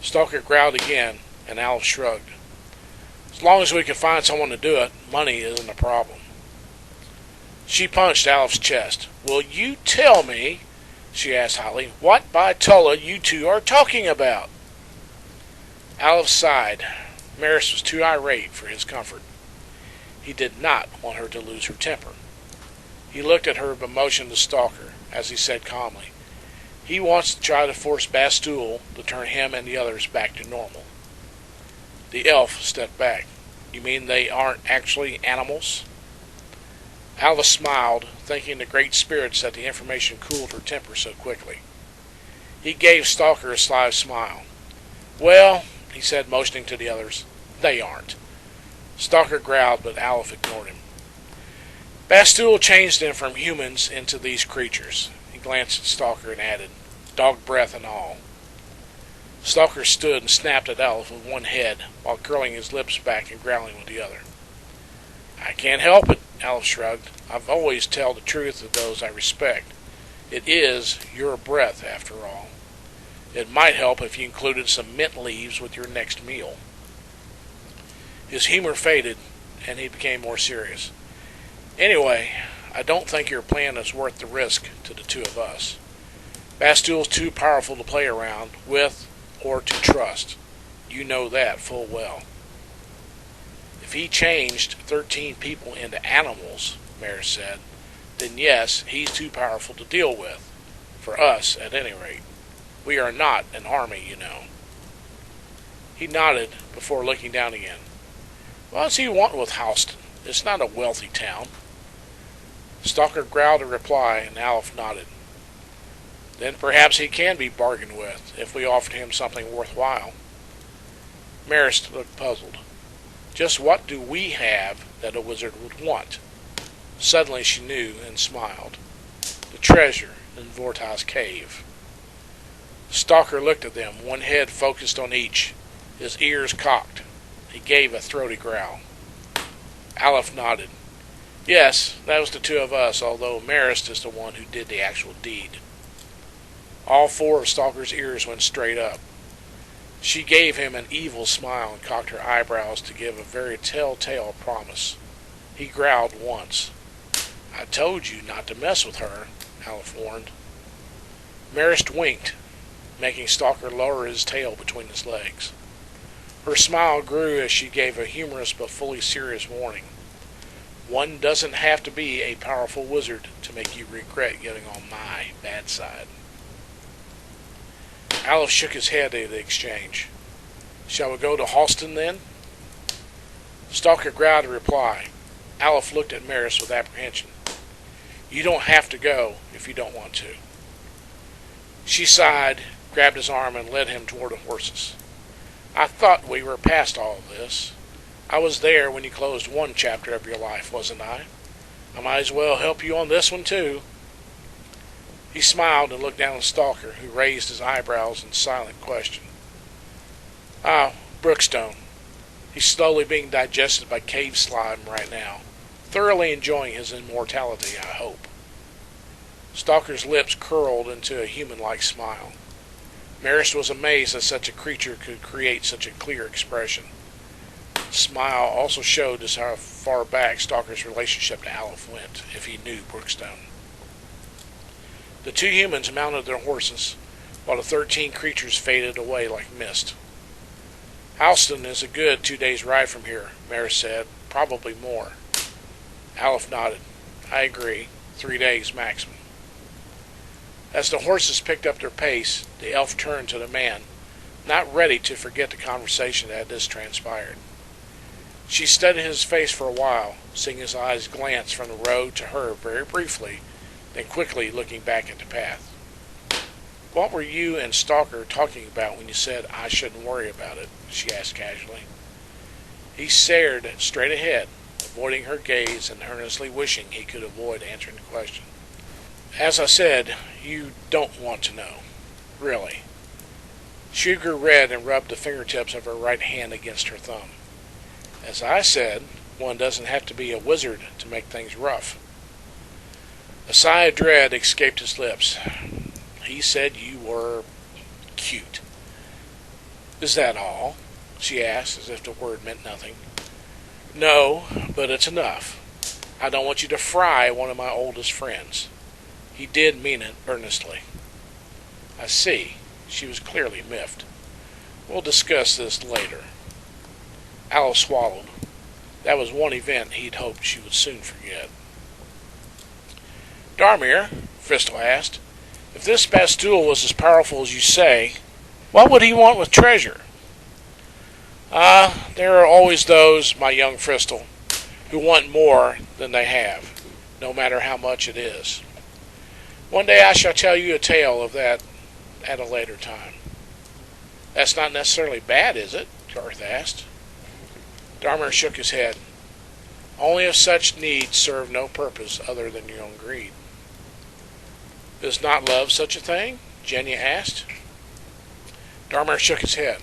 Stalker growled again, and Aleph shrugged. As long as we can find someone to do it, money isn't a problem. She punched Aleph's chest. Will you tell me, she asked hotly, what by Tulla you two are talking about? Aleph sighed. Marist was too irate for his comfort. He did not want her to lose her temper. He looked at her but motioned to Stalker, as he said calmly, he wants to try to force Bastul to turn him and the others back to normal. The elf stepped back. You mean they aren't actually animals? Aleph smiled, thinking the great spirits that the information cooled her temper so quickly. He gave Stalker a sly smile. Well, he said, motioning to the others, they aren't. Stalker growled, but Aleph ignored him. Bastul changed them from humans into these creatures. He glanced at Stalker and added, dog breath and all. Stalker stood and snapped at Aleph with one head, while curling his lips back and growling with the other. I can't help it, Aleph shrugged. I've always tell the truth to those I respect. It is your breath, after all. It might help if you included some mint leaves with your next meal. His humor faded, and he became more serious. Anyway, I don't think your plan is worth the risk to the two of us. Bastul's too powerful to play around with or to trust. You know that full well. If he changed 13 people into animals, Marist said, then yes, he's too powerful to deal with. For us, at any rate. We are not an army, you know. He nodded before looking down again. What does he want with Houston? It's not a wealthy town. Stalker growled a reply, and Aleph nodded. Then perhaps he can be bargained with, if we offered him something worthwhile. Marist looked puzzled. Just what do we have that a wizard would want? Suddenly she knew and smiled. The treasure in Vorta's cave. Stalker looked at them, one head focused on each, his ears cocked. He gave a throaty growl. Aleph nodded. Yes, that was the two of us, although Marist is the one who did the actual deed. All four of Stalker's ears went straight up. She gave him an evil smile and cocked her eyebrows to give a very telltale promise. He growled once. I told you not to mess with her, Aleph warned. Marist winked, making Stalker lower his tail between his legs. Her smile grew as she gave a humorous but fully serious warning. One doesn't have to be a powerful wizard to make you regret getting on my bad side. Aleph shook his head at the exchange. Shall we go to Halston then? Stalker growled a reply. Aleph looked at Maris with apprehension. You don't have to go if you don't want to. She sighed, grabbed his arm, and led him toward the horses. I thought we were past all of this. I was there when you closed one chapter of your life, wasn't I? I might as well help you on this one, too. He smiled and looked down at Stalker, who raised his eyebrows in silent question. Ah, Brookstone. He's slowly being digested by cave slime right now, thoroughly enjoying his immortality, I hope. Stalker's lips curled into a human-like smile. Maris was amazed that such a creature could create such a clear expression. The smile also showed us how far back Stalker's relationship to Aleph went, if he knew Brookstone. The two humans mounted their horses, while the 13 creatures faded away like mist. Halston is a good 2 days' ride from here, Maris said. Probably more. Aleph nodded. I agree. 3 days maximum. As the horses picked up their pace, the elf turned to the man, not ready to forget the conversation that had just transpired. She studied his face for a while, seeing his eyes glance from the road to her very briefly, then quickly looking back at the path. What were you and Stalker talking about when you said I shouldn't worry about it? She asked casually. He stared straight ahead, avoiding her gaze and earnestly wishing he could avoid answering the question. As I said, you don't want to know. Really. She grew red and rubbed the fingertips of her right hand against her thumb. As I said, one doesn't have to be a wizard to make things rough. A sigh of dread escaped his lips. He said you were cute. Is that all? She asked, as if the word meant nothing. No, but it's enough. I don't want you to fry one of my oldest friends. He did mean it earnestly. I see. She was clearly miffed. We'll discuss this later. Aleph swallowed. That was one event he'd hoped she would soon forget. Darmir, Fristel asked, if this Bastule was as powerful as you say, what would he want with treasure? There are always those, my young Fristel, who want more than they have, no matter how much it is. One day I shall tell you a tale of that at a later time. That's not necessarily bad, is it? Garth asked. Darmir shook his head. Only if such needs serve no purpose other than your own greed. Is not love such a thing? Jenya asked. Darmir shook his head.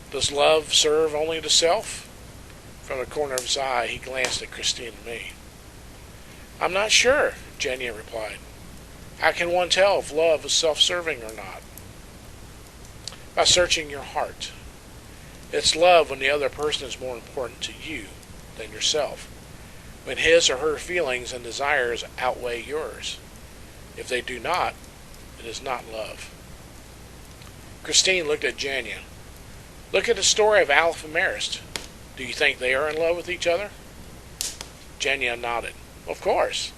Does love serve only the self? From the corner of his eye he glanced at Christine and me. I'm not sure, Jenya replied. How can one tell if love is self-serving or not? By searching your heart. It's love when the other person is more important to you than yourself, when his or her feelings and desires outweigh yours. If they do not, it is not love. Christine looked at Jenya. Look at the story of Aleph and Maris. Do you think they are in love with each other? Jenya nodded. Of course.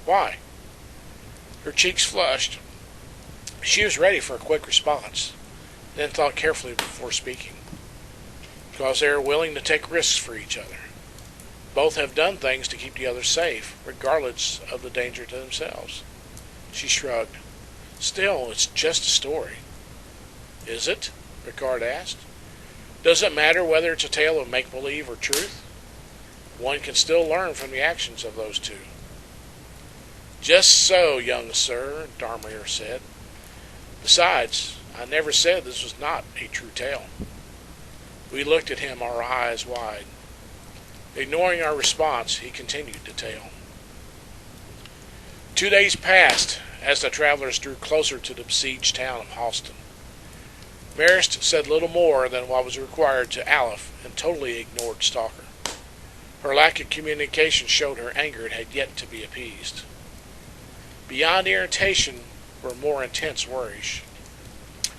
Why? Her cheeks flushed. She was ready for a quick response, then thought carefully before speaking. Because they are willing to take risks for each other. Both have done things to keep the other safe, regardless of the danger to themselves. She shrugged. Still, it's just a story. Is it? Ricard asked. Does it matter whether it's a tale of make-believe or truth? One can still learn from the actions of those two. Just so, young sir, Darmir said. Besides, I never said this was not a true tale. We looked at him, our eyes wide. Ignoring our response, he continued the tale. 2 days passed as the travelers drew closer to the besieged town of Halston. Marist said little more than what was required to Aleph and totally ignored Stalker. Her lack of communication showed her anger had yet to be appeased. Beyond irritation were more intense worries.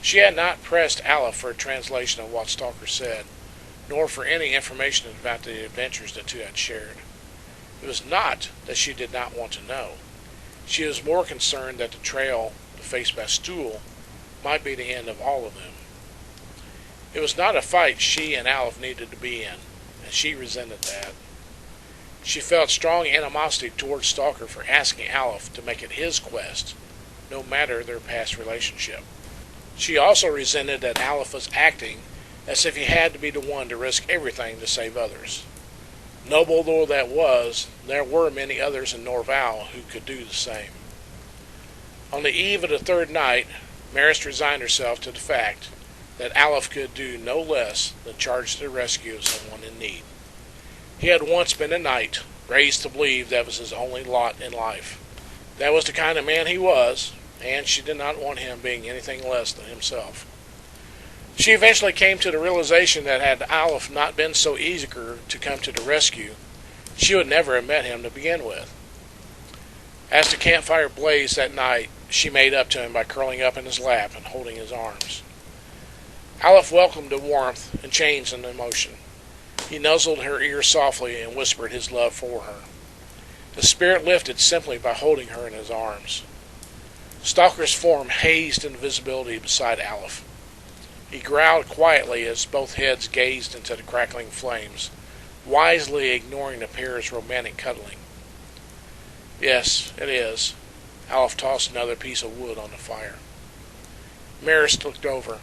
She had not pressed Aleph for a translation of what Stalker said, nor for any information about the adventures the two had shared. It was not that she did not want to know. She was more concerned that the trail to face Bastule might be the end of all of them. It was not a fight she and Aleph needed to be in, and she resented that. She felt strong animosity towards Stalker for asking Aleph to make it his quest, no matter their past relationship. She also resented that Aleph was acting as if he had to be the one to risk everything to save others. Noble though that was, there were many others in Norval who could do the same. On the eve of the third night, Marist resigned herself to the fact that Aleph could do no less than charge to the rescue of someone in need. He had once been a knight, raised to believe that was his only lot in life. That was the kind of man he was, and she did not want him being anything less than himself. She eventually came to the realization that had Aleph not been so eager to come to the rescue, she would never have met him to begin with. As the campfire blazed that night, she made up to him by curling up in his lap and holding his arms. Aleph welcomed the warmth and change in emotion. He nuzzled her ear softly and whispered his love for her. His spirit lifted simply by holding her in his arms. Stalker's form hazed invisibility beside Aleph. He growled quietly as both heads gazed into the crackling flames, wisely ignoring the pair's romantic cuddling. Yes, it is. Aleph tossed another piece of wood on the fire. Marist looked over.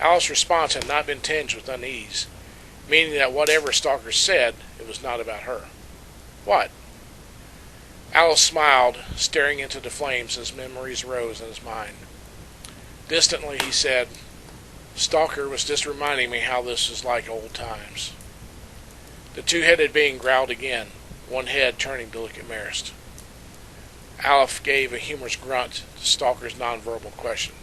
Aleph's response had not been tinged with unease, meaning that whatever Stalker said, it was not about her. What? Aleph smiled, staring into the flames as memories rose in his mind. Distantly he said, Stalker was just reminding me how this was like old times. The two-headed being growled again, one head turning to look at Marist. Aleph gave a humorous grunt to Stalker's nonverbal question.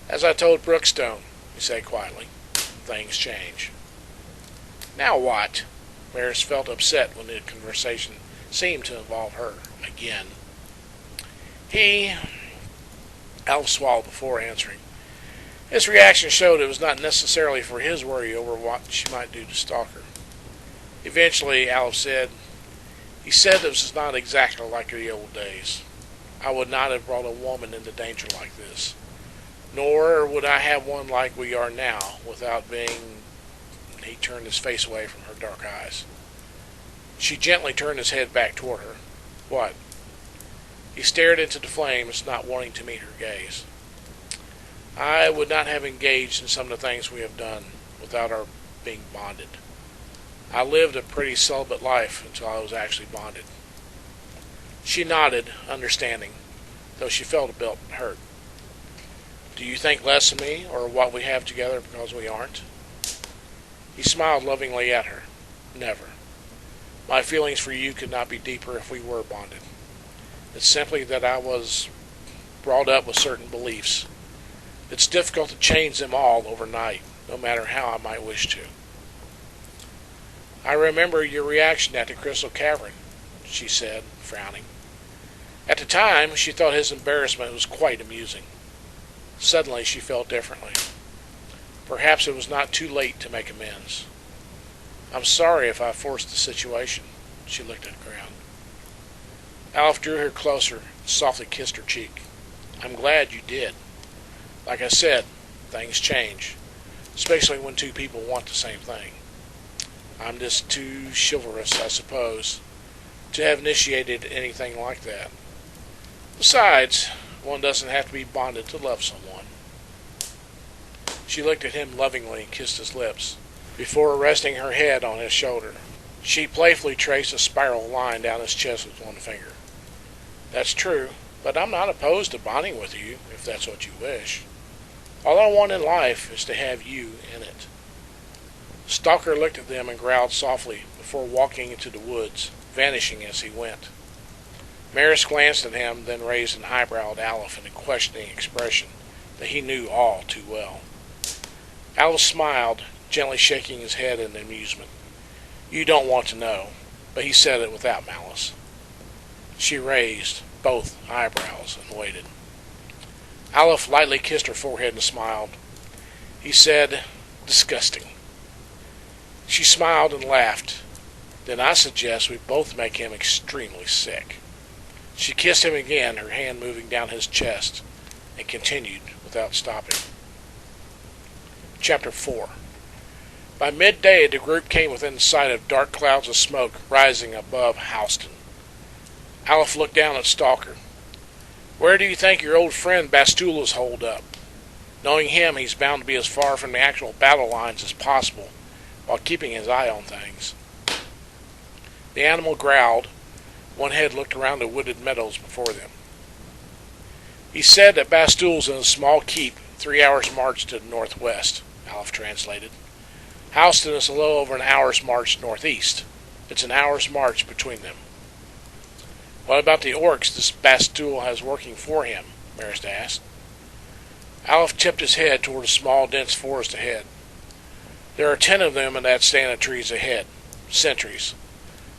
As I told Brookstone, he said quietly, things change. Now what? Marist felt upset when the conversation seemed to involve her again. Aleph swallowed before answering. His reaction showed it was not necessarily for his worry over what she might do to Stalker. Eventually, Aleph said, he said this was not exactly like the old days. I would not have brought a woman into danger like this. Nor would I have one like we are now, without being... He turned his face away from her dark eyes. She gently turned his head back toward her. What? He stared into the flames, not wanting to meet her gaze. I would not have engaged in some of the things we have done without our being bonded. I lived a pretty celibate life until I was actually bonded. She nodded, understanding, though she felt a bit hurt. Do you think less of me or what we have together because we aren't? He smiled lovingly at her. Never. My feelings for you could not be deeper if we were bonded. It's simply that I was brought up with certain beliefs. It's difficult to change them all overnight, no matter how I might wish to. I remember your reaction at the Crystal Cavern, she said, frowning. At the time, she thought his embarrassment was quite amusing. Suddenly, she felt differently. Perhaps it was not too late to make amends. I'm sorry if I forced the situation. She looked at the ground. Aleph drew her closer and softly kissed her cheek. I'm glad you did. Like I said, things change, especially when two people want the same thing. I'm just too chivalrous, I suppose, to have initiated anything like that. Besides, one doesn't have to be bonded to love someone. She looked at him lovingly and kissed his lips, before resting her head on his shoulder. She playfully traced a spiral line down his chest with one finger. That's true, but I'm not opposed to bonding with you, if that's what you wish. All I want in life is to have you in it. Stalker looked at them and growled softly before walking into the woods, vanishing as he went. Marist glanced at him, then raised an eyebrow at Aleph in a questioning expression that he knew all too well. Aleph smiled, gently shaking his head in amusement. You don't want to know, but he said it without malice. She raised both eyebrows and waited. Aleph lightly kissed her forehead and smiled. He said, disgusting. She smiled and laughed. Then I suggest we both make him extremely sick. She kissed him again, her hand moving down his chest, and continued without stopping. Chapter 4. By midday, the group came within sight of dark clouds of smoke rising above Houston. Aleph looked down at Stalker. "Where do you think your old friend Bastul is holed up? Knowing him, he's bound to be as far from the actual battle lines as possible, while keeping his eye on things." The animal growled. One head looked around the wooded meadows before them. "He said that Bastul's in a small keep 3 hours' march to the northwest," Aleph translated. "Houston is a little over an hour's march northeast. It's an hour's march between them." "What about the orcs this Bastul has working for him?" Marist asked. Aleph tipped his head toward a small, dense forest ahead. "There are 10 of them in that stand of trees ahead. Sentries.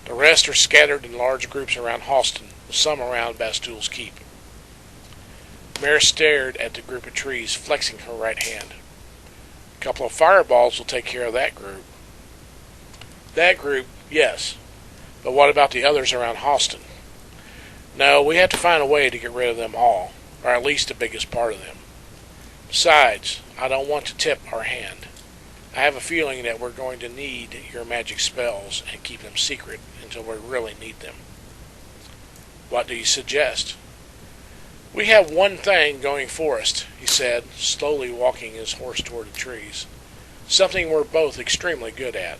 The rest are scattered in large groups around Halston, with some around Bastul's keep." Marist stared at the group of trees, flexing her right hand. "A couple of fireballs will take care of that group." "That group, yes. But what about the others around Halston?" "No, we have to find a way to get rid of them all, or at least the biggest part of them. Besides, I don't want to tip our hand. I have a feeling that we're going to need your magic spells and keep them secret until we really need them." "What do you suggest?" "We have one thing going for us," he said, slowly walking his horse toward the trees. "Something we're both extremely good at."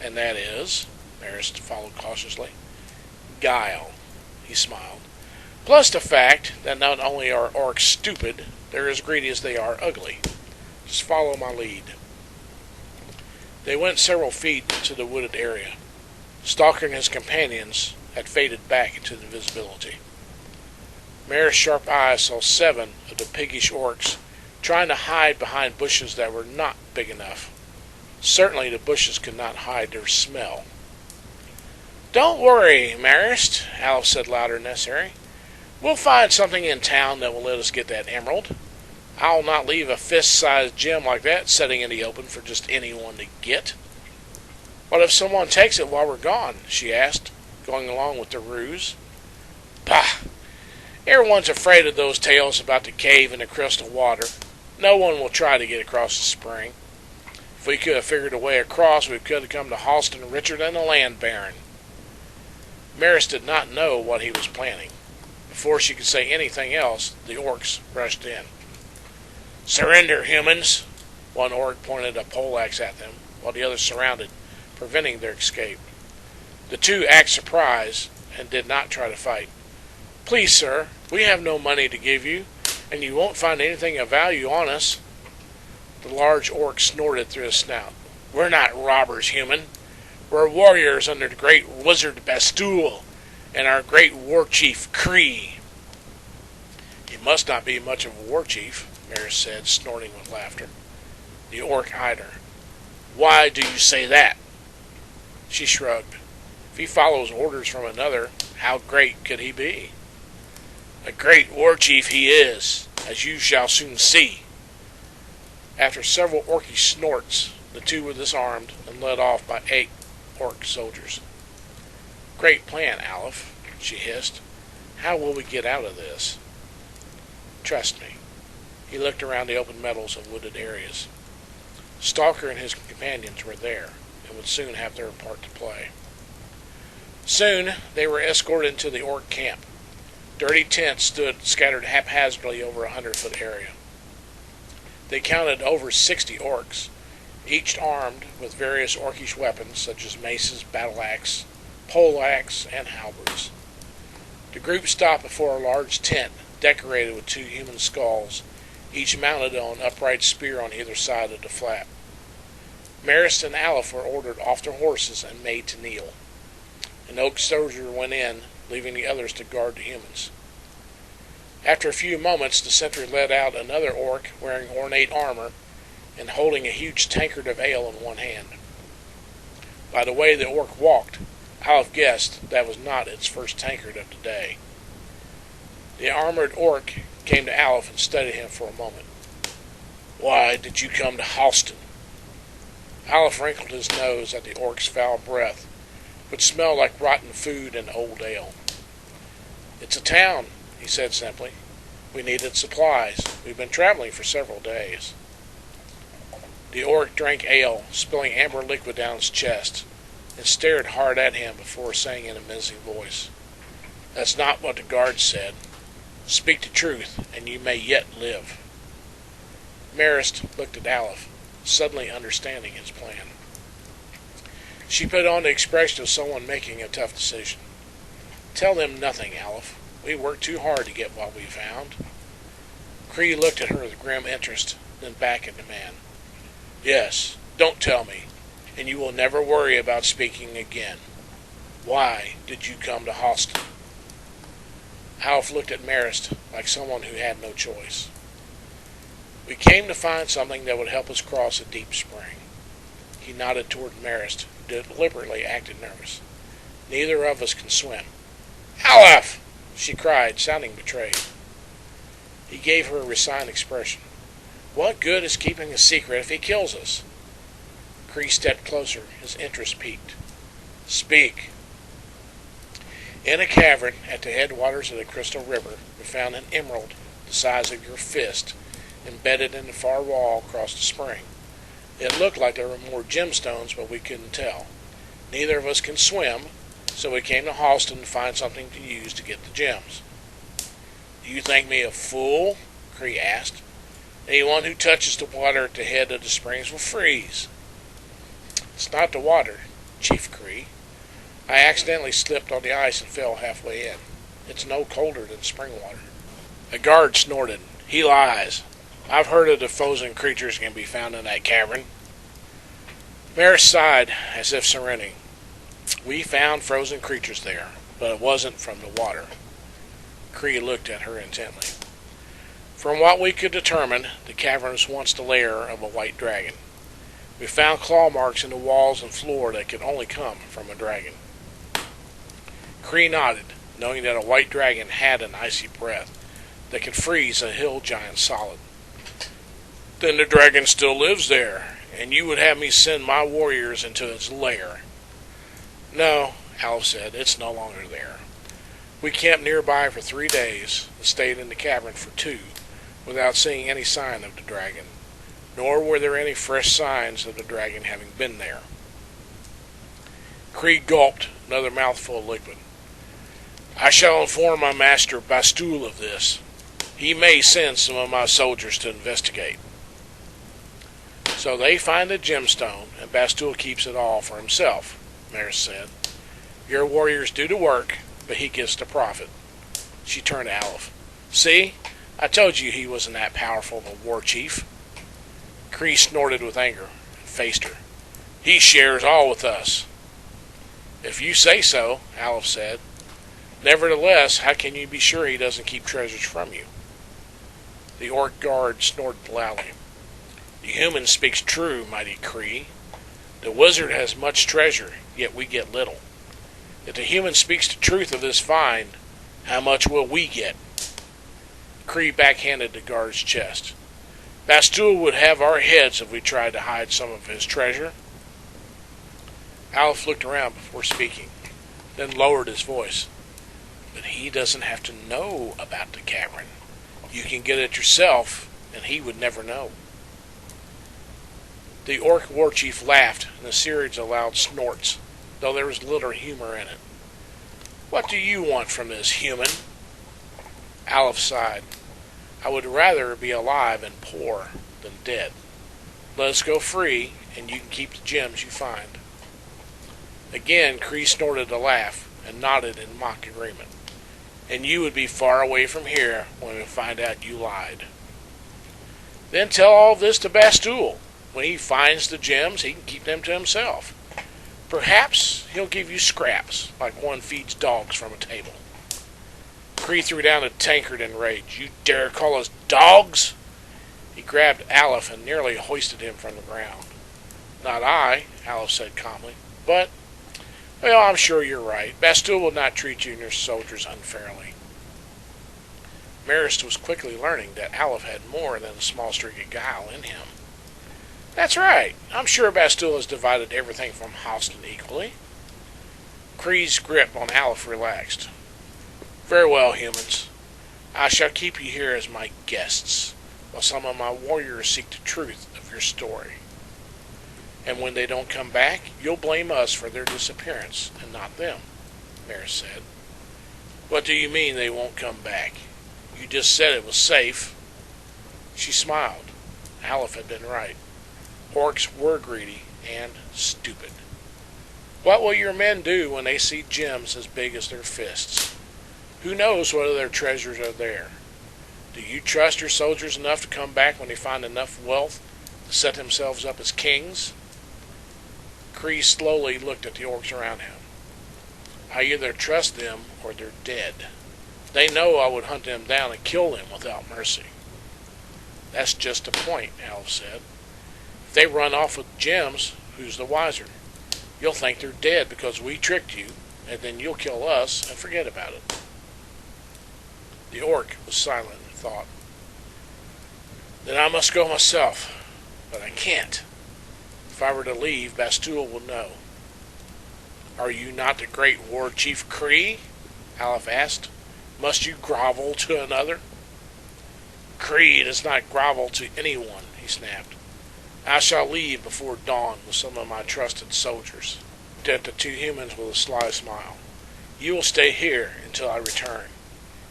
"And that is?" Marist followed cautiously. "Guile," he smiled. "Plus the fact that not only are orcs stupid, they're as greedy as they are ugly. Just follow my lead." They went several feet into the wooded area. Stalker and his companions had faded back into invisibility. Marist's sharp eyes saw 7 of the piggish orcs trying to hide behind bushes that were not big enough. Certainly the bushes could not hide their smell. "Don't worry, Marist," Aleph said louder than necessary. "We'll find something in town that will let us get that emerald. I'll not leave a fist-sized gem like that sitting in the open for just anyone to get." "What if someone takes it while we're gone?" she asked, going along with the ruse. "Bah! Everyone's afraid of those tales about the cave and the crystal water. No one will try to get across the spring. If we could have figured a way across, we could have come to Halston richer than a land baron." Marist did not know what he was planning. Before she could say anything else, the orcs rushed in. "Surrender, humans!" One orc pointed a poleaxe at them, while the others surrounded, preventing their escape. The 2 acted surprised and did not try to fight. "Please, sir, we have no money to give you, and you won't find anything of value on us." The large orc snorted through his snout. "We're not robbers, human. We're warriors under the great wizard Bastul and our great war chief Kree." "He must not be much of a war chief," Marist said, snorting with laughter. The orc eyed her. "Why do you say that?" She shrugged. "If he follows orders from another, how great could he be?" "A great war chief he is, as you shall soon see." After several orcish snorts, the 2 were disarmed and led off by 8 orc soldiers. "Great plan, Aleph," she hissed. "How will we get out of this?" "Trust me." He looked around the open meadows and wooded areas. Stalker and his companions were there, and would soon have their part to play. Soon they were escorted into the orc camp. Dirty tents stood scattered haphazardly over 100-foot area. They counted over 60 orcs, each armed with various orcish weapons such as maces, battle-axe, poleaxe, and halberds. The group stopped before a large tent decorated with 2 human skulls, each mounted on an upright spear on either side of the flap. Marist and Aleph were ordered off their horses and made to kneel. An oak soldier went in, leaving the others to guard the humans. After a few moments, the sentry led out another orc wearing ornate armor and holding a huge tankard of ale in one hand. By the way the orc walked, Aleph guessed that was not its first tankard of the day. The armored orc came to Aleph and studied him for a moment. "Why did you come to Halston?" Aleph wrinkled his nose at the orc's foul breath, which smelled like rotten food and old ale. "It's a town," he said simply. "We needed supplies. We've been traveling for several days." The orc drank ale, spilling amber liquid down his chest, and stared hard at him before saying in a menacing voice, "That's not what the guards said. Speak the truth, and you may yet live." Marist looked at Aleph, suddenly understanding his plan. She put on the expression of someone making a tough decision. "Tell them nothing, Aleph. We worked too hard to get what we found." Cree looked at her with grim interest, then back at the man. "Yes, don't tell me, and you will never worry about speaking again. Why did you come to Halston?" Aleph looked at Marist like someone who had no choice. "We came to find something that would help us cross a deep spring." He nodded toward Marist, who deliberately acted nervous. "Neither of us can swim." "Aleph!" she cried, sounding betrayed. He gave her a resigned expression. "What good is keeping a secret if he kills us?" Cree stepped closer, his interest piqued. "Speak." "In a cavern at the headwaters of the Crystal River, we found an emerald the size of your fist embedded in the far wall across the spring. It looked like there were more gemstones, but we couldn't tell. Neither of us can swim, so we came to Halston to find something to use to get the gems." "Do you think me a fool?" Cree asked. "Anyone who touches the water at the head of the springs will freeze." "It's not the water, Chief Cree. I accidentally slipped on the ice and fell halfway in. It's no colder than spring water." A guard snorted. "He lies. I've heard of the frozen creatures can be found in that cavern." Marist sighed, as if surrendering. "We found frozen creatures there, but it wasn't from the water." Cree looked at her intently. "From what we could determine, the cavern was once the lair of a white dragon. We found claw marks in the walls and floor that could only come from a dragon." Cree nodded, knowing that a white dragon had an icy breath that could freeze a hill giant solid. "Then the dragon still lives there, and you would have me send my warriors into its lair." "No," Aleph said, "it's no longer there. We camped nearby for 3 days and stayed in the cavern for 2 without seeing any sign of the dragon, nor were there any fresh signs of the dragon having been there." Cree gulped another mouthful of liquid. "I shall inform my master Bastul of this. He may send some of my soldiers to investigate." "So they find the gemstone, and Bastul keeps it all for himself," Marist said. "Your warriors do the work, but he gets the profit." She turned to Aleph. "See? I told you he wasn't that powerful of a war chief." Cree snorted with anger and faced her. "He shares all with us." "If you say so," Aleph said. "Nevertheless, how can you be sure he doesn't keep treasures from you?" The orc guard snorted loudly. "The human speaks true, mighty Cree. The wizard has much treasure, yet we get little. If the human speaks the truth of this find, how much will we get?" Cree backhanded the guard's chest. "Bastul would have our heads if we tried to hide some of his treasure." Aleph looked around before speaking, then lowered his voice. "But he doesn't have to know about the cavern. You can get it yourself, and he would never know." The orc war chief laughed in a series of loud snorts, though there was little humor in it. "What do you want from this human?" Aleph sighed. "I would rather be alive and poor than dead. Let us go free, and you can keep the gems you find." Again Cree snorted a laugh and nodded in mock agreement. "And you would be far away from here when we find out you lied." "Then tell all this to Bastul. When he finds the gems, he can keep them to himself. Perhaps he'll give you scraps, like one feeds dogs from a table." Cree threw down a tankard in rage. "You dare call us dogs?" He grabbed Aleph and nearly hoisted him from the ground. "Not I," Aleph said calmly. "But, well, I'm sure you're right. Bastul will not treat you and your soldiers unfairly." Marist was quickly learning that Aleph had more than a small streak of guile in him. "That's right. I'm sure Bastul has divided everything from Halston equally." Kree's grip on Aleph relaxed. "Very well, humans. I shall keep you here as my guests, while some of my warriors seek the truth of your story. And when they don't come back, you'll blame us for their disappearance, and not them, Maris said. What do you mean they won't come back? You just said it was safe. She smiled. Aleph had been right. Orcs were greedy and stupid. What will your men do when they see gems as big as their fists? Who knows whether their treasures are there? Do you trust your soldiers enough to come back when they find enough wealth to set themselves up as kings? Kree slowly looked at the orcs around him. I either trust them or they're dead. They know I would hunt them down and kill them without mercy. That's just the point, Aleph said. If they run off with gems, who's the wiser? You'll think they're dead because we tricked you, and then you'll kill us and forget about it. The orc was silent in thought. Then I must go myself, but I can't. If I were to leave, Bastul will know. Are you not the great war chief Kree? Aleph asked. Must you grovel to another? Kree does not grovel to anyone, he snapped. I shall leave before dawn with some of my trusted soldiers. He looked at the two humans with a sly smile. You will stay here until I return.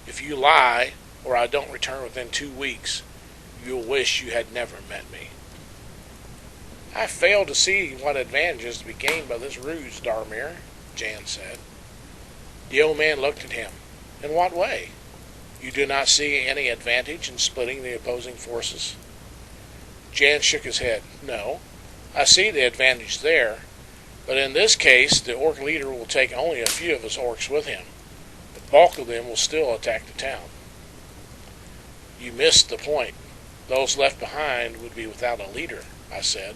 If you lie, or I don't return within 2 weeks, you'll wish you had never met me. I fail to see what advantage is to be gained by this ruse, Darmir, Jan said. The old man looked at him. In what way? You do not see any advantage in splitting the opposing forces? Jan shook his head. No, I see the advantage there, but in this case the orc leader will take only a few of his orcs with him. The bulk of them will still attack the town. You missed the point. Those left behind would be without a leader, I said.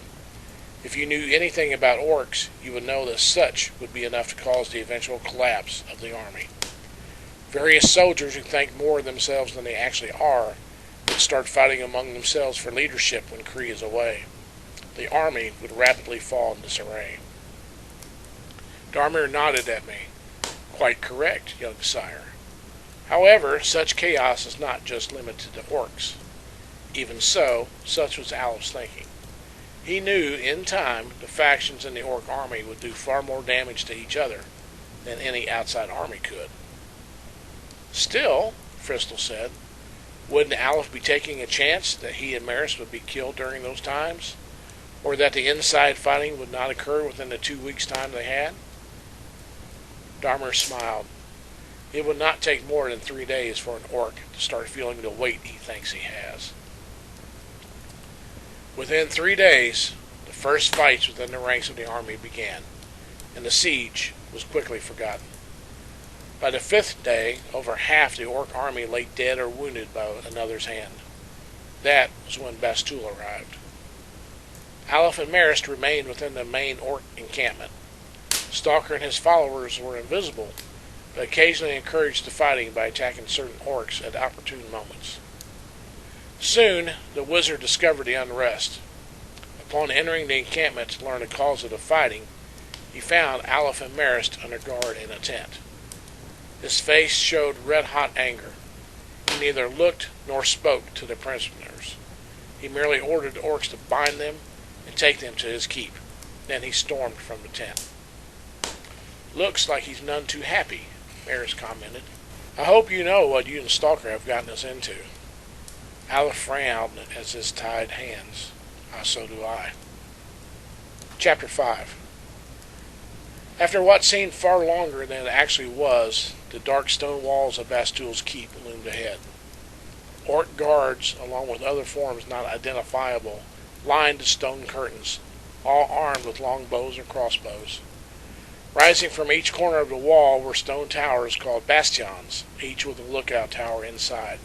If you knew anything about orcs, you would know that such would be enough to cause the eventual collapse of the army. Various soldiers who think more of themselves than they actually are would start fighting among themselves for leadership when Kree is away. The army would rapidly fall in disarray. Darmir nodded at me. Quite correct, young sire. However, such chaos is not just limited to orcs. Even so, such was Aleph's thinking. He knew, in time, the factions in the orc army would do far more damage to each other than any outside army could. Still, Fristel said, wouldn't Aleph be taking a chance that he and Maris would be killed during those times? Or that the inside fighting would not occur within the 2 weeks' time they had? Darmir smiled. It would not take more than 3 days for an orc to start feeling the weight he thinks he has. Within 3 days, the first fights within the ranks of the army began, and the siege was quickly forgotten. By the 5th day, over half the orc army lay dead or wounded by another's hand. That was when Bastul arrived. Aleph and Maris remained within the main orc encampment. Stalker and his followers were invisible, but occasionally encouraged the fighting by attacking certain orcs at opportune moments. Soon, the wizard discovered the unrest. Upon entering the encampment to learn the cause of the fighting, he found Aleph and Maris under guard in a tent. His face showed red-hot anger. He neither looked nor spoke to the prisoners. He merely ordered the orcs to bind them and take them to his keep. Then he stormed from the tent. Looks like he's none too happy, Maris commented. I hope you know what you and Stalker have gotten us into. Aleph frowned as his tied hands. So do I. Chapter 5. After what seemed far longer than it actually was, the dark stone walls of Bastul's keep loomed ahead. Orc guards, along with other forms not identifiable, lined the stone curtains, all armed with long bows and crossbows. Rising from each corner of the wall were stone towers called bastions, each with a lookout tower inside.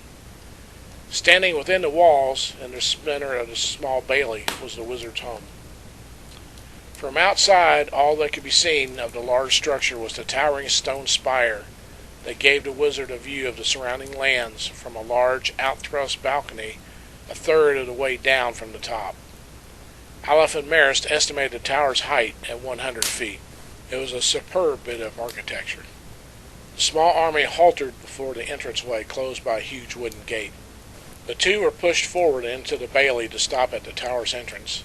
Standing within the walls, in the center of the small bailey, was the wizard's home. From outside, all that could be seen of the large structure was the towering stone spire that gave the wizard a view of the surrounding lands from a large out-thrust balcony a third of the way down from the top. Aleph and Maris estimated the tower's height at 100 feet. It was a superb bit of architecture. The small army halted before the entranceway closed by a huge wooden gate. The two were pushed forward into the bailey to stop at the tower's entrance.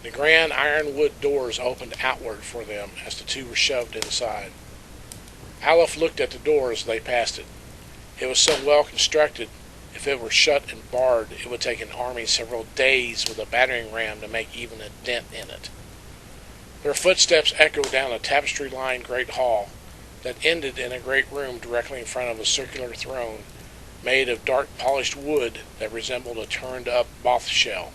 The grand ironwood doors opened outward for them as the two were shoved inside. Aleph looked at the door as they passed it. It was so well constructed, if it were shut and barred, it would take an army several days with a battering ram to make even a dent in it. Their footsteps echoed down a tapestry-lined great hall that ended in a great room directly in front of a circular throne made of dark polished wood that resembled a turned-up moth shell.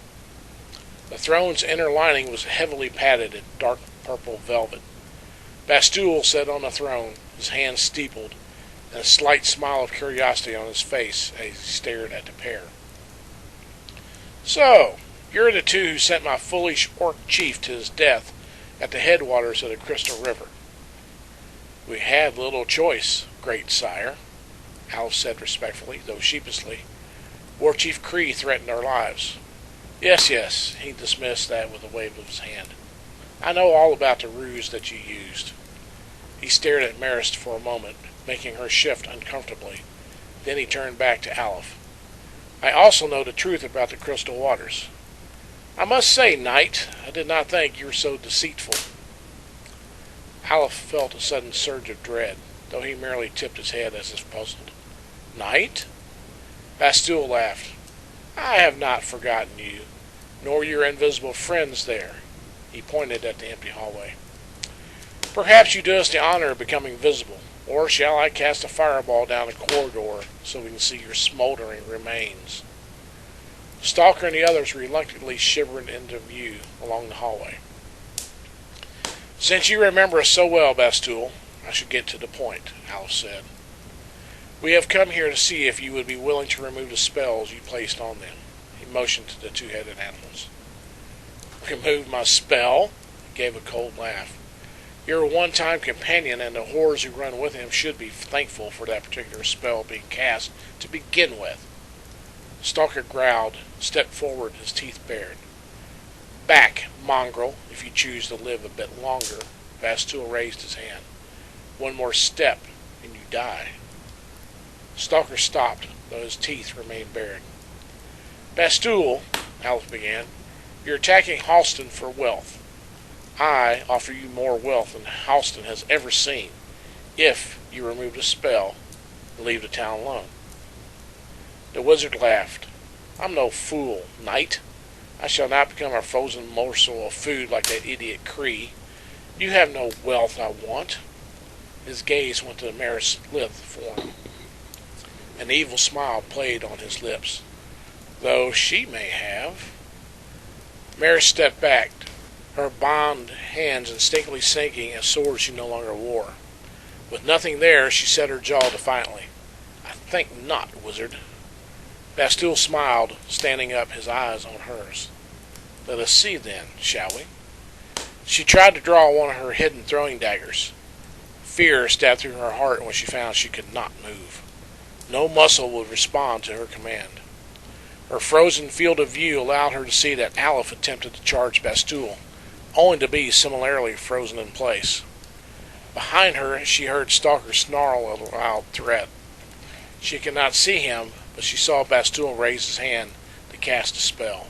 The throne's inner lining was heavily padded in dark purple velvet. Bastul sat on the throne, his hands steepled, and a slight smile of curiosity on his face as he stared at the pair. "So, you're the two who sent my foolish orc chief to his death at the headwaters of the Crystal River." "We had little choice, great sire," Aleph said respectfully, though sheepishly. "War Chief Kree threatened our lives." Yes, he dismissed that with a wave of his hand. "I know all about the ruse that you used." He stared at Marist for a moment, making her shift uncomfortably. Then he turned back to Aleph. "I also know the truth about the crystal waters. I must say, Knight, I did not think you were so deceitful." Aleph felt a sudden surge of dread, though he merely tipped his head as if puzzled. "Knight?" Bastul laughed. "I have not forgotten you, nor your invisible friends there." He pointed at the empty hallway. "Perhaps you do us the honor of becoming visible, or shall I cast a fireball down the corridor so we can see your smoldering remains?" Stalker and the others reluctantly shivered into view along the hallway. "Since you remember us so well, Bastul, I should get to the point," Aleph said. "We have come here to see if you would be willing to remove the spells you placed on them." He motioned to the two-headed animals. "Remove my spell?" He gave a cold laugh. "Your one-time companion and the whores who run with him should be thankful for that particular spell being cast to begin with." Stalker growled, stepped forward, his teeth bared. "Back, mongrel, if you choose to live a bit longer." Bastul raised his hand. "One more step, and you die." Stalker stopped, though his teeth remained bared. "Bastul," Aleph began, "you're attacking Halston for wealth. I offer you more wealth than Halston has ever seen, if you remove the spell and leave the town alone." The wizard laughed. "I'm no fool, Knight. I shall not become a frozen morsel of food like that idiot Kree. You have no wealth I want." His gaze went to the Marist's lithe form. An evil smile played on his lips. "Though she may have." Marist stepped back, her bound hands instinctively sinking as swords she no longer wore. With nothing there, she set her jaw defiantly. "I think not, wizard." Bastul smiled, standing up, his eyes on hers. "Let us see, then, shall we?" She tried to draw one of her hidden throwing daggers. Fear stabbed through her heart when she found she could not move. No muscle would respond to her command. Her frozen field of view allowed her to see that Aleph attempted to charge Bastul, only to be similarly frozen in place. Behind her, she heard Stalker snarl a loud threat. She could not see him, but she saw Bastul raise his hand to cast a spell.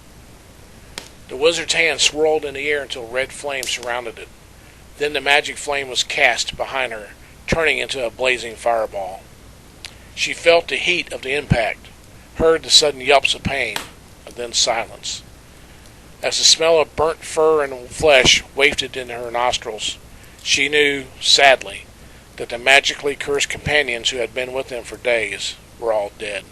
The wizard's hand swirled in the air until red flame surrounded it. Then the magic flame was cast behind her, turning into a blazing fireball. She felt the heat of the impact, heard the sudden yelps of pain, and then silence. As the smell of burnt fur and flesh wafted into her nostrils, she knew, sadly, that the magically cursed companions who had been with them for days were all dead.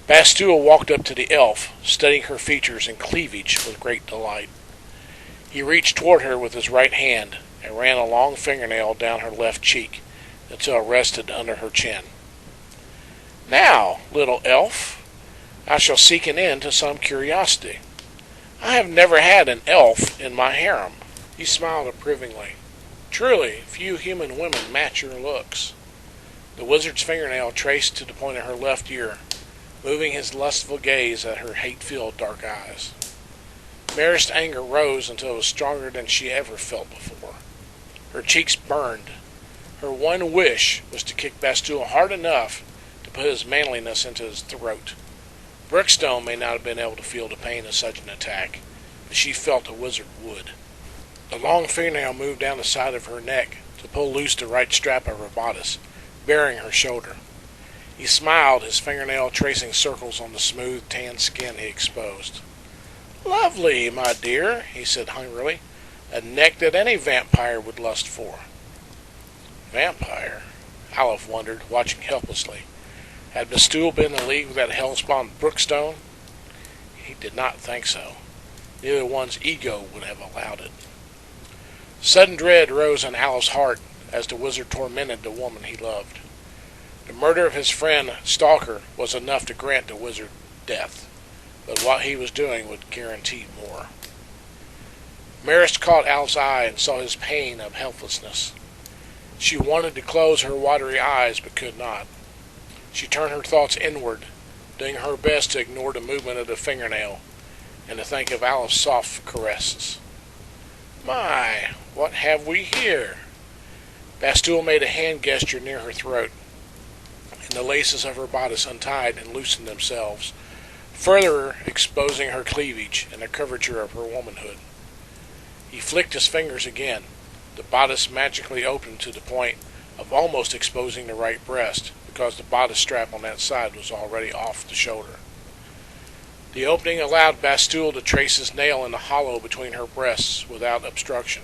Bastul walked up to the elf, studying her features and cleavage with great delight. He reached toward her with his right hand and ran a long fingernail down her left cheek until it rested under her chin. "Now, little elf, I shall seek an end to some curiosity. I have never had an elf in my harem." He smiled approvingly. "Truly, few human women match your looks." The wizard's fingernail traced to the point of her left ear, moving his lustful gaze at her hate-filled dark eyes. Marist's anger rose until it was stronger than she ever felt before. Her cheeks burned. Her one wish was to kick Bastul hard enough to put his manliness into his throat. Brookstone may not have been able to feel the pain of such an attack, but she felt the wizard would. The long fingernail moved down the side of her neck to pull loose the right strap of her bodice, baring her shoulder. He smiled, his fingernail tracing circles on the smooth, tan skin he exposed. "Lovely, my dear," he said hungrily. "A neck that any vampire would lust for." Vampire? Olive wondered, watching helplessly. Had Bastool been in league with that hellspawn Brookstone? He did not think so. Neither one's ego would have allowed it. Sudden dread rose in Alice's heart as the wizard tormented the woman he loved. The murder of his friend Stalker was enough to grant the wizard death, but what he was doing would guarantee more. Marist caught Alice's eye and saw his pain of helplessness. She wanted to close her watery eyes, but could not. She turned her thoughts inward, doing her best to ignore the movement of the fingernail, and to think of Alice's soft caresses. "My, what have we here?" Bastool made a hand gesture near her throat, and the laces of her bodice untied and loosened themselves, further exposing her cleavage and the curvature of her womanhood. He flicked his fingers again. The bodice magically opened to the point of almost exposing the right breast, because the bodice strap on that side was already off the shoulder. The opening allowed Bastool to trace his nail in the hollow between her breasts without obstruction.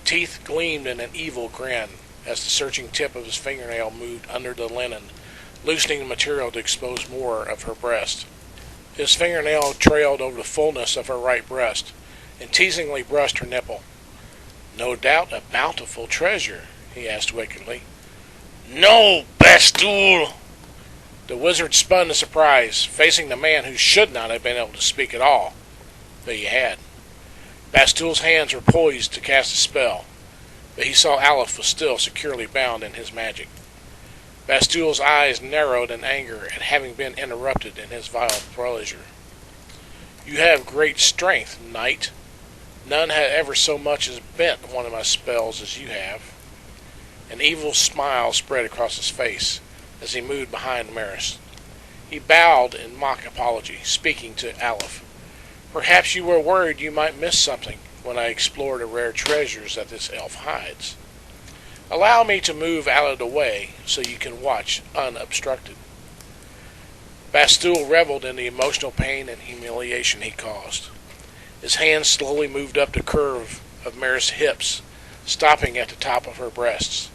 Teeth gleamed in an evil grin as the searching tip of his fingernail moved under the linen, loosening the material to expose more of her breast. His fingernail trailed over the fullness of her right breast and teasingly brushed her nipple. "No doubt a bountiful treasure?" he asked wickedly. "No, Bastool!" The wizard spun in surprise, facing the man who should not have been able to speak at all, but he had. Bastool's hands were poised to cast a spell, but he saw Aleph was still securely bound in his magic. Bastool's eyes narrowed in anger at having been interrupted in his vile pleasure. "You have great strength, knight. None had ever so much as bent one of my spells as you have." An evil smile spread across his face as he moved behind Marist. He bowed in mock apology, speaking to Aleph. "Perhaps you were worried you might miss something when I explore the rare treasures that this elf hides. Allow me to move out of the way so you can watch unobstructed." Bastool reveled in the emotional pain and humiliation he caused. His hand slowly moved up the curve of Marist's hips, stopping at the top of her breasts.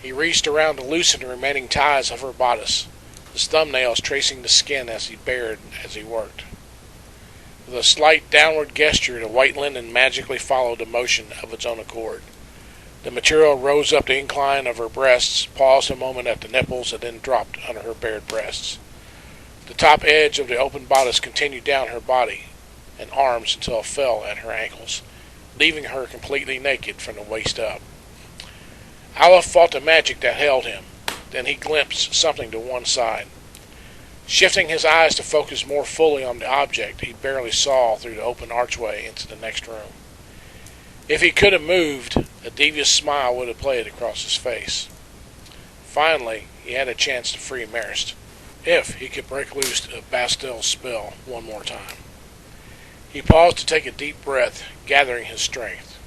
He reached around to loosen the remaining ties of her bodice, his thumbnails tracing the skin as he worked. With a slight downward gesture, the white linen magically followed the motion of its own accord. The material rose up the incline of her breasts, paused a moment at the nipples, and then dropped under her bared breasts. The top edge of the open bodice continued down her body and arms until it fell at her ankles, leaving her completely naked from the waist up. Aleph fought the magic that held him. Then he glimpsed something to one side. Shifting his eyes to focus more fully on the object, he barely saw through the open archway into the next room. If he could have moved, a devious smile would have played across his face. Finally, he had a chance to free Marist, if he could break loose of Bastel's spell one more time. He paused to take a deep breath, gathering his strength.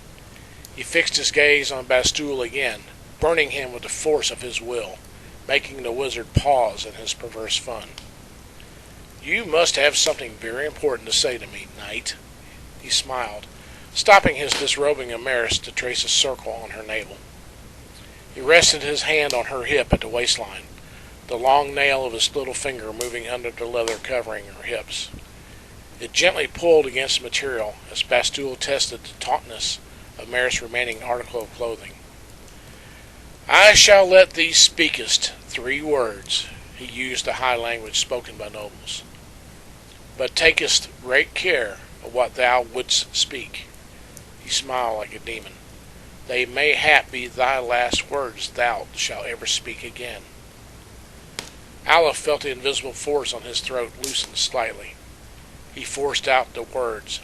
He fixed his gaze on Bastool again, burning him with the force of his will, making the wizard pause in his perverse fun. "You must have something very important to say to me, knight," he smiled, stopping his disrobing of Marist to trace a circle on her navel. He rested his hand on her hip at the waistline, the long nail of his little finger moving under the leather covering her hips. It gently pulled against the material as Bastool tested the tautness of Marist's remaining article of clothing. "I shall let thee speakest 3 words," he used the high language spoken by nobles. "But takest great care of what thou wouldst speak." He smiled like a demon. "They mayhap be thy last words thou shalt ever speak again." Aleph felt the invisible force on his throat loosen slightly. He forced out the words,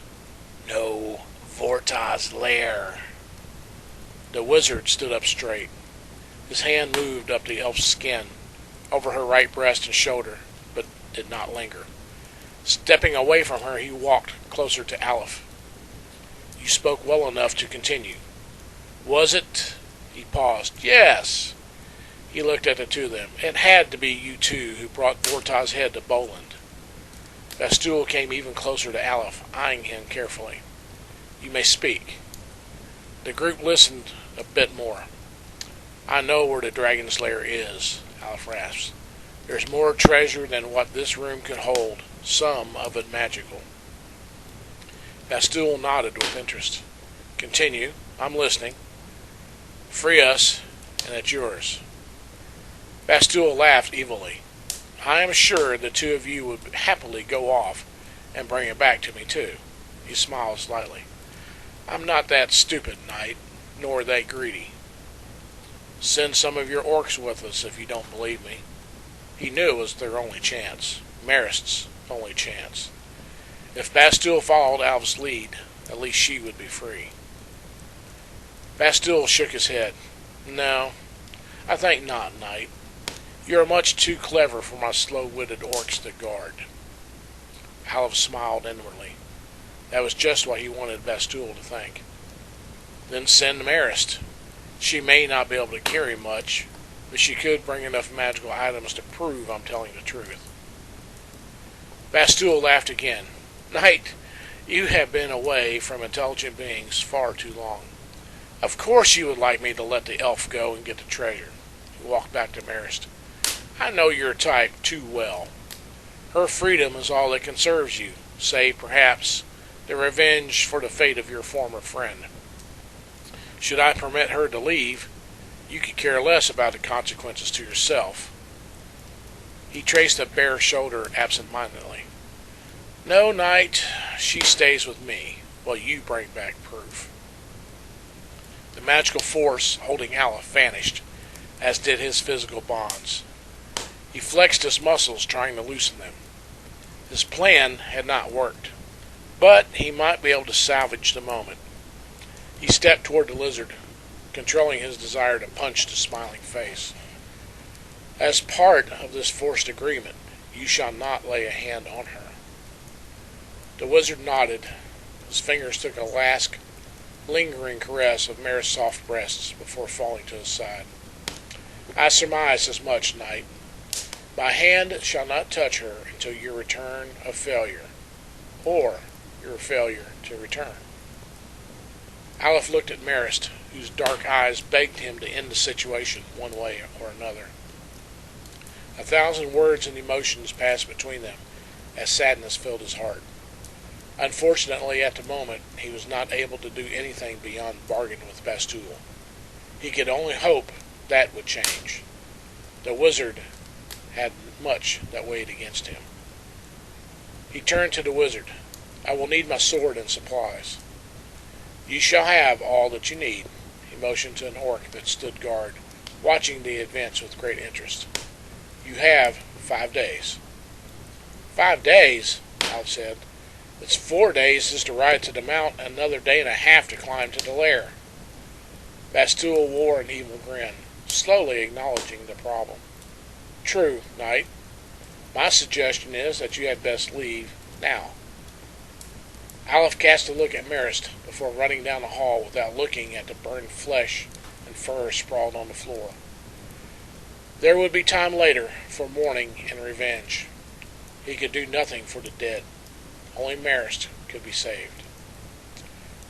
"No Vorta's lair." The wizard stood up straight. His hand moved up the elf's skin, over her right breast and shoulder, but did not linger. Stepping away from her, he walked closer to Aleph. You spoke well enough to continue. Was it? He paused. Yes. He looked at the two of them. It had to be you two who brought Vorta's head to Boland. Bastul came even closer to Aleph, eyeing him carefully. You may speak. The group listened a bit more. I know where the dragon's lair is, Aleph rasped. There's more treasure than what this room could hold, some of it magical. Bastul nodded with interest. Continue. I'm listening. Free us, and it's yours. Bastul laughed evilly. I am sure the two of you would happily go off and bring it back to me, too. He smiled slightly. I'm not that stupid, knight, nor that greedy. Send some of your orcs with us if you don't believe me. He knew it was their only chance, Marist's only chance. If Bastul followed Alv's lead, at least she would be free. Bastul shook his head. No, I think not, knight. You are much too clever for my slow-witted orcs to guard. Alv smiled inwardly. That was just what he wanted Bastul to think. Then send Marist. She may not be able to carry much, but she could bring enough magical items to prove I'm telling the truth. Bastul laughed again. Knight, you have been away from intelligent beings far too long. Of course you would like me to let the elf go and get the treasure. He walked back to Marist. I know your type too well. Her freedom is all that conserves you, save, perhaps, the revenge for the fate of your former friend. Should I permit her to leave, you could care less about the consequences to yourself. He traced a bare shoulder absent-mindedly. No, knight, she stays with me, while you bring back proof. The magical force holding Aleph vanished, as did his physical bonds. He flexed his muscles, trying to loosen them. His plan had not worked, but he might be able to salvage the moment. He stepped toward the lizard, controlling his desire to punch the smiling face. As part of this forced agreement, you shall not lay a hand on her. The wizard nodded. His fingers took a last, lingering caress of Marist's soft breasts before falling to his side. I surmised as much, knight. My hand shall not touch her until your return of failure, or your failure to return. Aleph looked at Marist, whose dark eyes begged him to end the situation one way or another. 1,000 words and emotions passed between them as sadness filled his heart. Unfortunately, at the moment, he was not able to do anything beyond bargain with Bastul. He could only hope that would change. The wizard had much that weighed against him. He turned to the wizard. I will need my sword and supplies. You shall have all that you need. He motioned to an orc that stood guard, watching the events with great interest. You have 5 days. 5 days? Alf said. It's 4 days just to ride to the mount, and another day and a half to climb to the lair. Bastul wore an evil grin, slowly acknowledging the problem. True, knight. My suggestion is that you had best leave now. Aleph cast a look at Marist before running down the hall without looking at the burned flesh and fur sprawled on the floor. There would be time later for mourning and revenge. He could do nothing for the dead. Only Marist could be saved.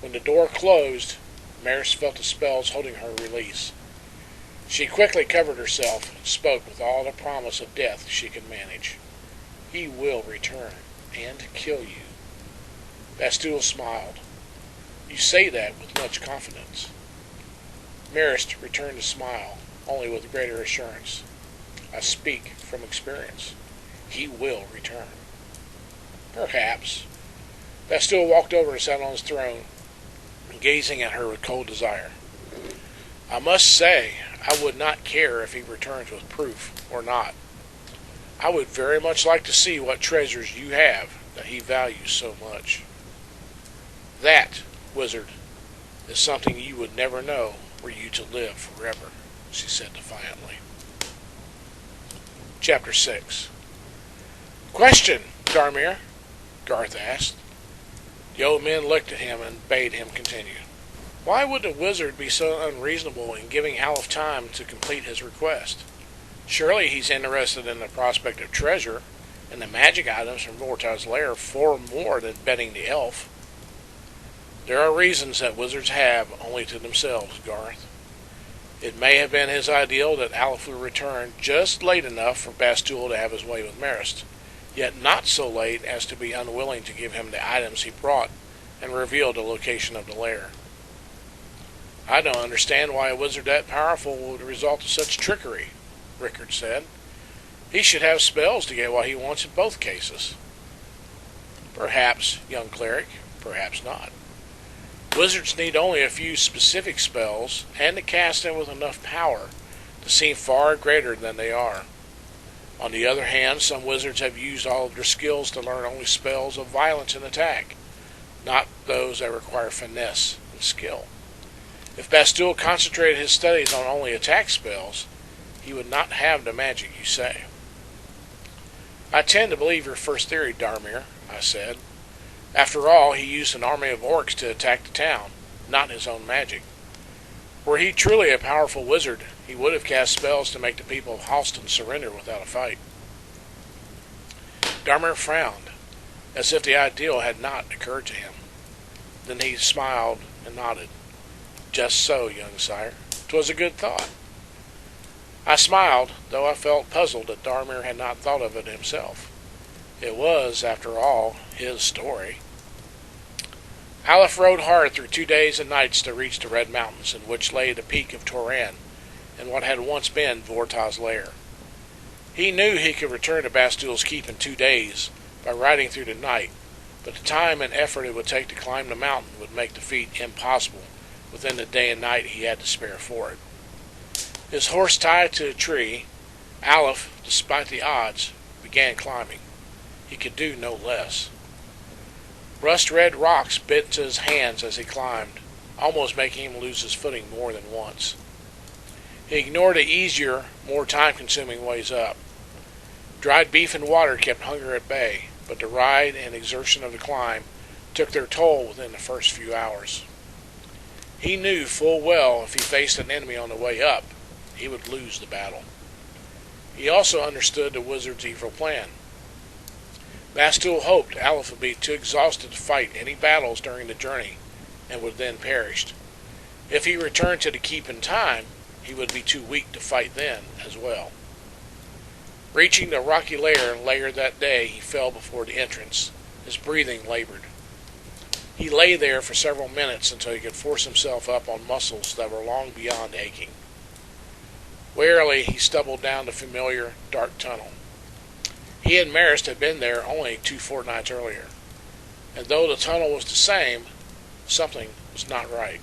When the door closed, Marist felt the spells holding her release. She quickly covered herself and spoke with all the promise of death she could manage. He will return and kill you. Bastul smiled. You say that with much confidence. Marist returned the smile, only with greater assurance. I speak from experience. He will return. Perhaps. Bastul walked over and sat on his throne, gazing at her with cold desire. I must say, I would not care if he returns with proof or not. I would very much like to see what treasures you have that he values so much. That, wizard, is something you would never know were you to live forever, she said defiantly. Chapter 6. Question, Darmir. Garth asked. The old men looked at him and bade him continue. Why would the wizard be so unreasonable in giving Aleph time to complete his request? Surely he's interested in the prospect of treasure and the magic items from Vortoz's lair far more than betting the elf. There are reasons that wizards have only to themselves, Garth. It may have been his ideal that Aleph would return just late enough for Bastul to have his way with Marist, yet not so late as to be unwilling to give him the items he brought and reveal the location of the lair. I don't understand why a wizard that powerful would resort to such trickery, Rickard said. He should have spells to get what he wants in both cases. Perhaps, young cleric, perhaps not. Wizards need only a few specific spells, and to cast them with enough power to seem far greater than they are. On the other hand, some wizards have used all of their skills to learn only spells of violence and attack, not those that require finesse and skill. If Bastul concentrated his studies on only attack spells, he would not have the magic you say. I tend to believe your first theory, Darmir, I said. After all, he used an army of orcs to attack the town, not his own magic. Were he truly a powerful wizard, he would have cast spells to make the people of Halston surrender without a fight. Darmir frowned, as if the ideal had not occurred to him. Then he smiled and nodded. Just so, young sire. 'Twas a good thought. I smiled, though I felt puzzled that Darmir had not thought of it himself. It was, after all, his story. Aleph rode hard through 2 days and nights to reach the Red Mountains, in which lay the peak of Toran, and what had once been Vortoz's lair. He knew he could return to Bastul's keep in 2 days by riding through the night, but the time and effort it would take to climb the mountain would make the feat impossible within the day and night he had to spare for it. His horse tied to a tree, Aleph, despite the odds, began climbing. He could do no less. Rust-red rocks bit into his hands as he climbed, almost making him lose his footing more than once. He ignored the easier, more time-consuming ways up. Dried beef and water kept hunger at bay, but the ride and exertion of the climb took their toll within the first few hours. He knew full well if he faced an enemy on the way up, he would lose the battle. He also understood the wizard's evil plan. Bastul hoped Aleph would be too exhausted to fight any battles during the journey, and would then perish. If he returned to the keep in time, he would be too weak to fight then as well. Reaching the rocky lair later that day, he fell before the entrance. His breathing labored. He lay there for several minutes until he could force himself up on muscles that were long beyond aching. Warily, he stumbled down the familiar, dark tunnel. He and Marist had been there only 2 fortnights earlier, and though the tunnel was the same, something was not right.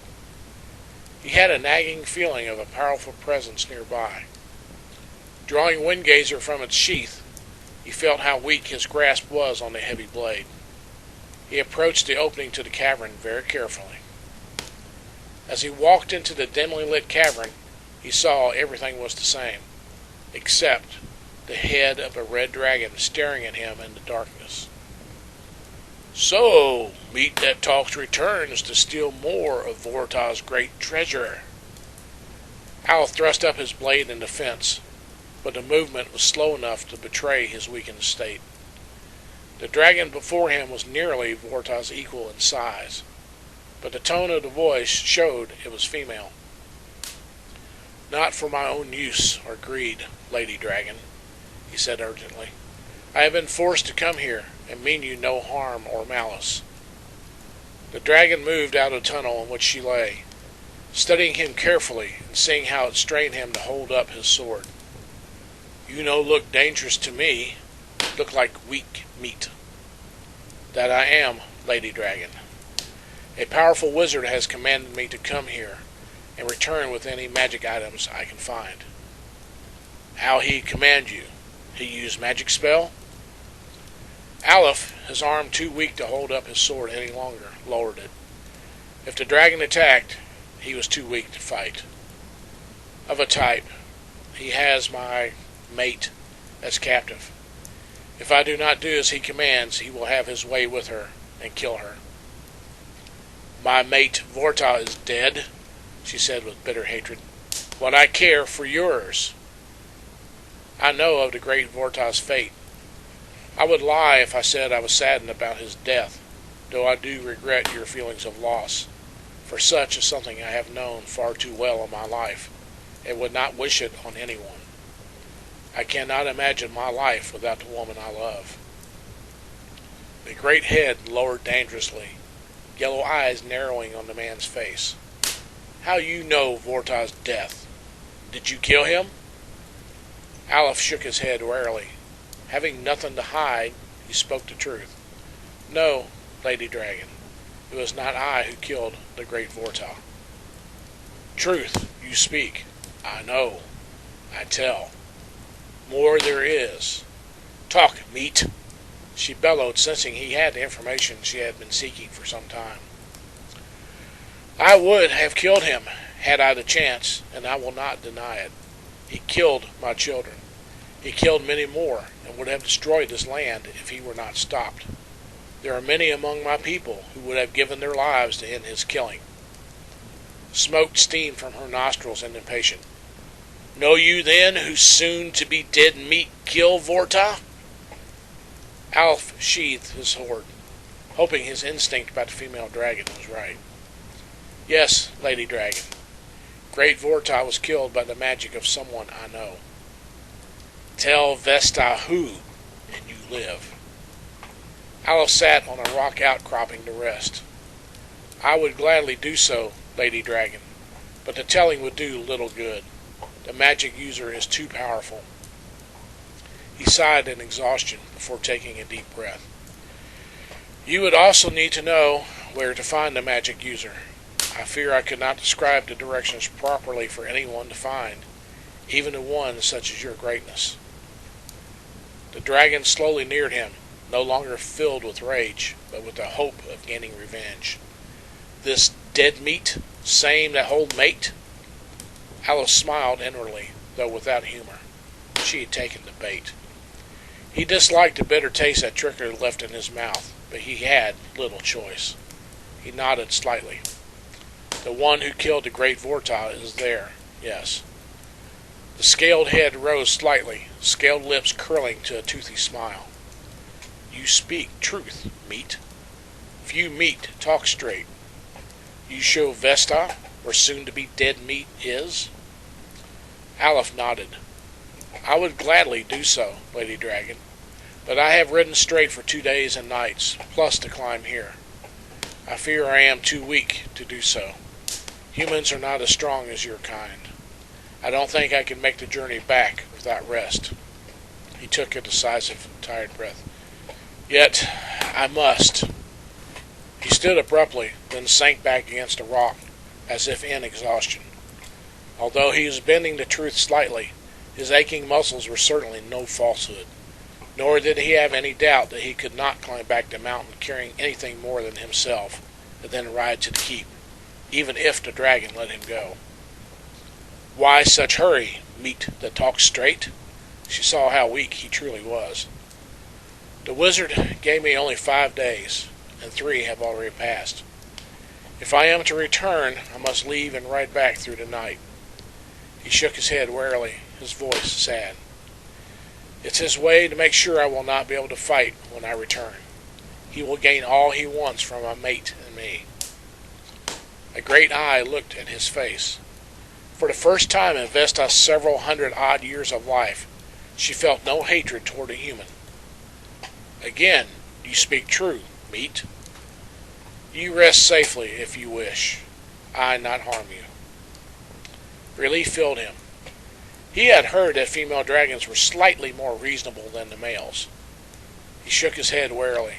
He had a nagging feeling of a powerful presence nearby. Drawing Windgazer from its sheath, he felt how weak his grasp was on the heavy blade. He approached the opening to the cavern very carefully. As he walked into the dimly lit cavern, he saw everything was the same, except the head of a red dragon staring at him in the darkness. So, meat that talks returns to steal more of Vortoz's great treasure. Aleph thrust up his blade in defense, but the movement was slow enough to betray his weakened state. The dragon before him was nearly Vortoz's equal in size, but the tone of the voice showed it was female. Not for my own use or greed, Lady Dragon, he said urgently. I have been forced to come here, and mean you no harm or malice. The dragon moved out of the tunnel in which she lay, studying him carefully and seeing how it strained him to hold up his sword. You no look dangerous to me, look like weak meat. That I am, Lady Dragon. A powerful wizard has commanded me to come here and return with any magic items I can find. How he command you? He use magic spell? Aleph, his arm too weak to hold up his sword any longer, lowered it. If the dragon attacked, he was too weak to fight. Of a type, he has my mate as captive. If I do not do as he commands, he will have his way with her and kill her. My mate Vorta is dead, she said with bitter hatred. What I care for yours. I know of the great Vorta's fate. I would lie if I said I was saddened about his death, though I do regret your feelings of loss, for such is something I have known far too well in my life, and would not wish it on anyone. I cannot imagine my life without the woman I love. The great head lowered dangerously, yellow eyes narrowing on the man's face. How you know Vorta's death? Did you kill him? Aleph shook his head warily. Having nothing to hide, he spoke the truth. No, Lady Dragon, it was not I who killed the great Vorta. Truth, you speak. I know. I tell. More there is. Talk, meat, she bellowed, sensing he had the information she had been seeking for some time. I would have killed him, had I the chance, and I will not deny it. He killed my children. He killed many more, and would have destroyed this land if he were not stopped. There are many among my people who would have given their lives to end his killing. Smoke steamed from her nostrils and impatient. Know you then whose soon-to-be dead meat killed Vorta? Aleph sheathed his sword, hoping his instinct about the female dragon was right. Yes, Lady Dragon. Great Vorta was killed by the magic of someone I know. Tell Vesta who, and you live. Aleph sat on a rock outcropping to rest. I would gladly do so, Lady Dragon, but the telling would do little good. The magic user is too powerful. He sighed in exhaustion before taking a deep breath. You would also need to know where to find the magic user. I fear I could not describe the directions properly for anyone to find, even to one such as your greatness. The dragon slowly neared him, no longer filled with rage, but with the hope of gaining revenge. This dead meat, same that hold mate? Aleph smiled inwardly, though without humor. She had taken the bait. He disliked the bitter taste that trickery left in his mouth, but he had little choice. He nodded slightly. The one who killed the great Vorta is there, yes. The scaled head rose slightly, scaled lips curling to a toothy smile. You speak truth, meat. Few meat talk straight. You show Vesta where soon-to-be dead meat is? Aleph nodded. I would gladly do so, Lady Dragon, but I have ridden straight for 2 days and nights, plus to climb here. I fear I am too weak to do so. Humans are not as strong as your kind. I don't think I can make the journey back without rest. He took a decisive, tired breath. Yet, I must. He stood abruptly, then sank back against a rock, as if in exhaustion. Although he was bending the truth slightly, his aching muscles were certainly no falsehood. Nor did he have any doubt that he could not climb back the mountain carrying anything more than himself, and then ride to the keep, even if the dragon let him go. Why such hurry, meat that talks straight? She saw how weak he truly was. The wizard gave me only 5 days, and 3 have already passed. If I am to return, I must leave and ride back through the night. He shook his head warily, his voice sad. It's his way to make sure I will not be able to fight when I return. He will gain all he wants from my mate and me. A great eye looked at his face. For the first time in Vesta's several hundred odd years of life, she felt no hatred toward a human. Again, you speak true, meat. You rest safely if you wish. I not harm you. Relief filled him. He had heard that female dragons were slightly more reasonable than the males. He shook his head warily.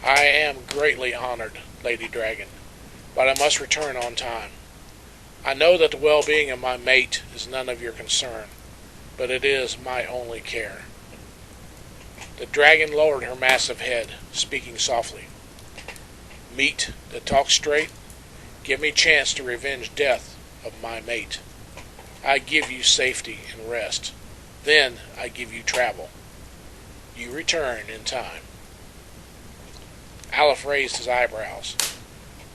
I am greatly honored, Lady Dragon, but I must return on time. I know that the well-being of my mate is none of your concern, but it is my only care. The dragon lowered her massive head, speaking softly. Meat that talks straight, give me chance to revenge death of my mate. I give you safety and rest. Then I give you travel. you return in time. Aleph raised his eyebrows.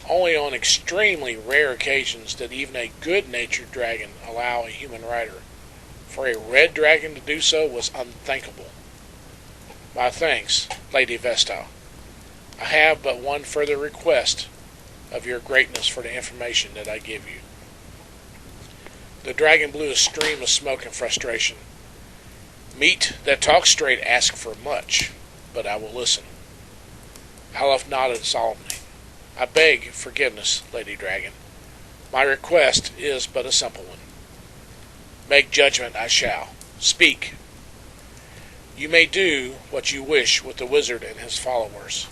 Only on extremely rare occasions did even a good-natured dragon allow a human rider. For a red dragon to do so was unthinkable. My thanks, Lady Vesta. I have but one further request of your greatness for the information that I give you. The dragon blew a stream of smoke in frustration. Meat that talks straight asks for much, but I will listen. Aleph nodded solemnly. I beg forgiveness, Lady Dragon. My request is but a simple one. Make judgment I shall. Speak. You may do what you wish with the wizard and his followers.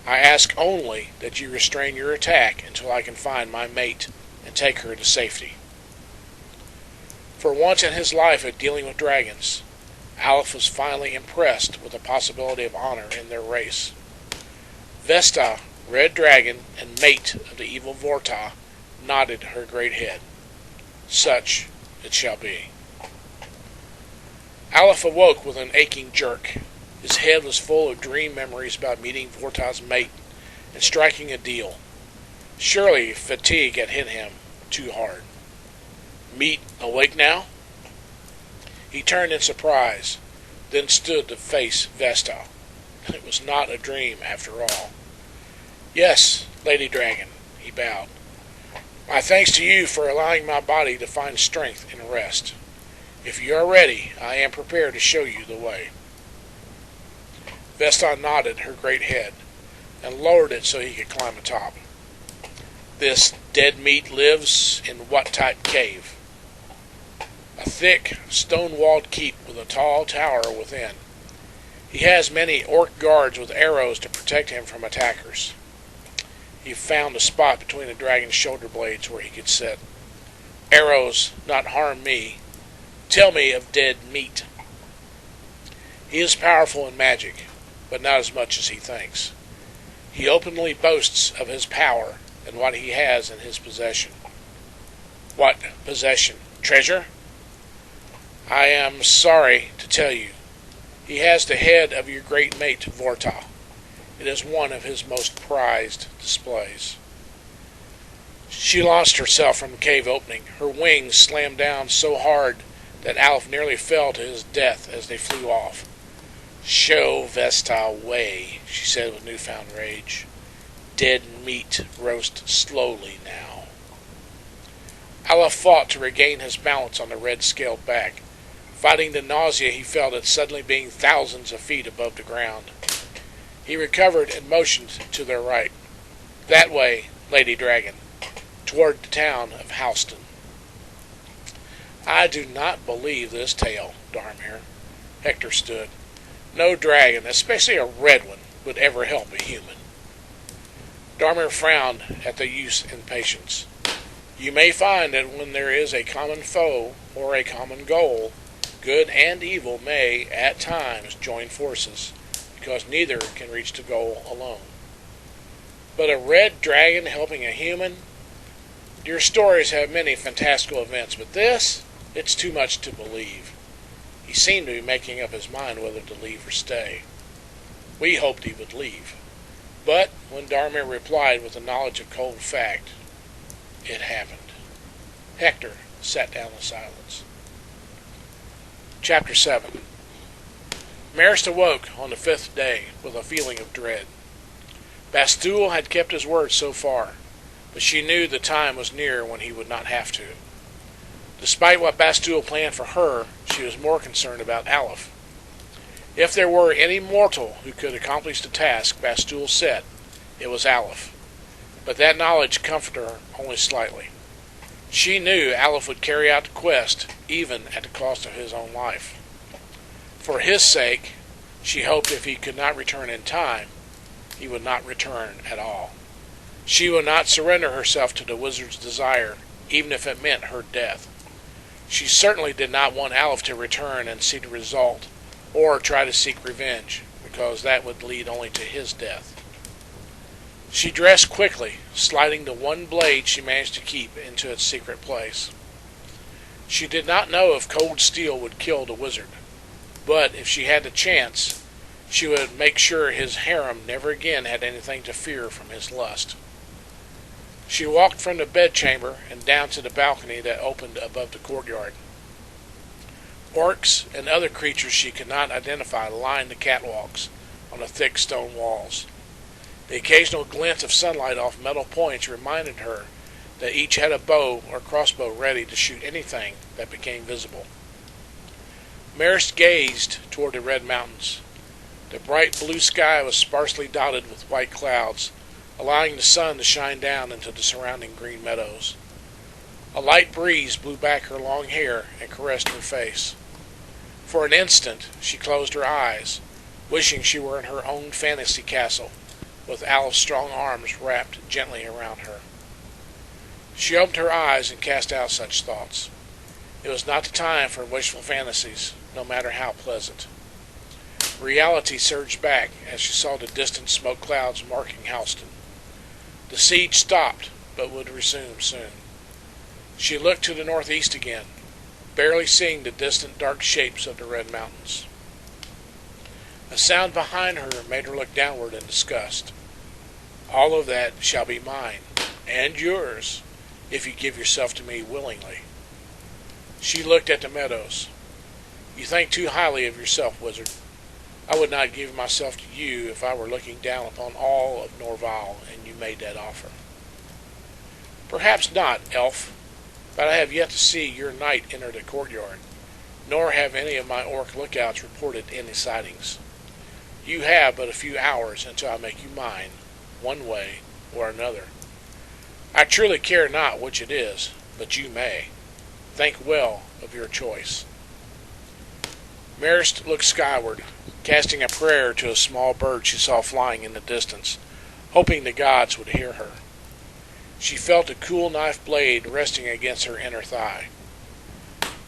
I ask only that you restrain your attack until I can find my mate and take her to safety. For once in his life of dealing with dragons, Aleph was finally impressed with the possibility of honor in their race. Vesta, Red Dragon, and mate of the evil Vorta, nodded her great head. Such it shall be. Aleph awoke with an aching jerk. His head was full of dream memories about meeting Vorta's mate and striking a deal. Surely fatigue had hit him too hard. Meat awake now? He turned in surprise, then stood to face Vesta. It was not a dream after all. Yes, Lady Dragon, he bowed. My thanks to you for allowing my body to find strength and rest. If you are ready, I am prepared to show you the way. Vesta nodded her great head and lowered it so he could climb atop. This dead meat lives in what type cave? A thick, stone-walled keep with a tall tower within. He has many orc guards with arrows to protect him from attackers. He found a spot between the dragon's shoulder blades where he could sit. Arrows not harm me. Tell me of dead meat. He is powerful in magic, but not as much as he thinks. He openly boasts of his power and what he has in his possession. What possession? Treasure? I am sorry to tell you, he has the head of your great mate Vorta. It is one of his most prized displays. She launched herself from the cave opening. Her wings slammed down so hard that Aleph nearly fell to his death as they flew off. Show Vesta way, she said with newfound rage. Dead meat roast slowly now. Aleph fought to regain his balance on the red-scaled back, fighting the nausea he felt at suddenly being thousands of feet above the ground. He recovered and motioned to their right. That way, Lady Dragon, toward the town of Halston. I do not believe this tale, Darmir. Hector stood. No dragon, especially a red one, would ever help a human. Darmir frowned at the youth's impatience. You may find that when there is a common foe or a common goal, good and evil may, at times, join forces, because neither can reach the goal alone. But a red dragon helping a human? Your stories have many fantastical events, but this, it's too much to believe. He seemed to be making up his mind whether to leave or stay. We hoped he would leave. But when Darmir replied with the knowledge of cold fact, it happened. Hector sat down in silence. Chapter 7. Marist awoke on the 5th day with a feeling of dread. Bastul had kept his word so far, but she knew the time was near when he would not have to. Despite what Bastul planned for her, she was more concerned about Aleph. If there were any mortal who could accomplish the task Bastul set, it was Aleph. But that knowledge comforted her only slightly. She knew Aleph would carry out the quest, even at the cost of his own life. For his sake, she hoped if he could not return in time, he would not return at all. She would not surrender herself to the wizard's desire, even if it meant her death. She certainly did not want Aleph to return and see the result, or try to seek revenge, because that would lead only to his death. She dressed quickly, sliding the one blade she managed to keep into its secret place. She did not know if cold steel would kill the wizard, but if she had the chance, She would make sure his harem never again had anything to fear from his lust. She walked from the bedchamber and down to the balcony that opened above the courtyard. Orcs and other creatures she could not identify lined the catwalks on the thick stone walls. The occasional glint of sunlight off metal points reminded her that each had a bow or crossbow ready to shoot anything that became visible. Marist gazed toward the red mountains. The bright blue sky was sparsely dotted with white clouds, allowing the sun to shine down into the surrounding green meadows. A light breeze blew back her long hair and caressed her face. For an instant she closed her eyes, wishing she were in her own fantasy castle, with Alf's strong arms wrapped gently around her. She opened her eyes and cast out such thoughts. It was not the time for wishful fantasies, no matter how pleasant. Reality surged back as she saw the distant smoke clouds marking Halston. The siege stopped, but would resume soon. She looked to the northeast again, barely seeing the distant dark shapes of the red mountains. A sound behind her made her look downward in disgust. All of that shall be mine, and yours, if you give yourself to me willingly. She looked at the meadows. You think too highly of yourself, wizard. I would not give myself to you if I were looking down upon all of Norval and you made that offer. Perhaps not, elf, but I have yet to see your knight enter the courtyard, nor have any of my orc lookouts reported any sightings. You have but a few hours until I make you mine, one way or another. I truly care not which it is, but you may. Think well of your choice. Marist looked skyward, casting a prayer to a small bird she saw flying in the distance, hoping the gods would hear her. She felt a cool knife blade resting against her inner thigh.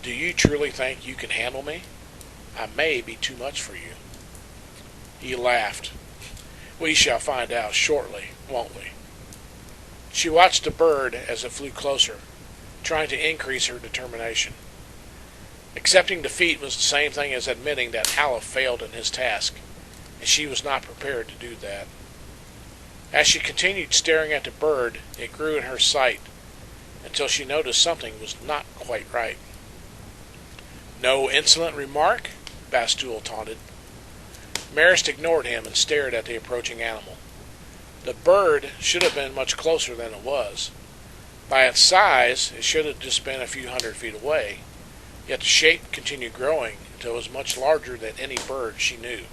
Do you truly think you can handle me? I may be too much for you. He laughed. We shall find out shortly, won't we? She watched the bird as it flew closer, trying to increase her determination. Accepting defeat was the same thing as admitting that Aleph failed in his task, and she was not prepared to do that. As she continued staring at the bird, it grew in her sight, until she noticed something was not quite right. No insolent remark? Bastul taunted. Marist ignored him and stared at the approaching animal. The bird should have been much closer than it was. By its size, it should have just been a few 100 feet away, yet the shape continued growing until it was much larger than any bird she knew.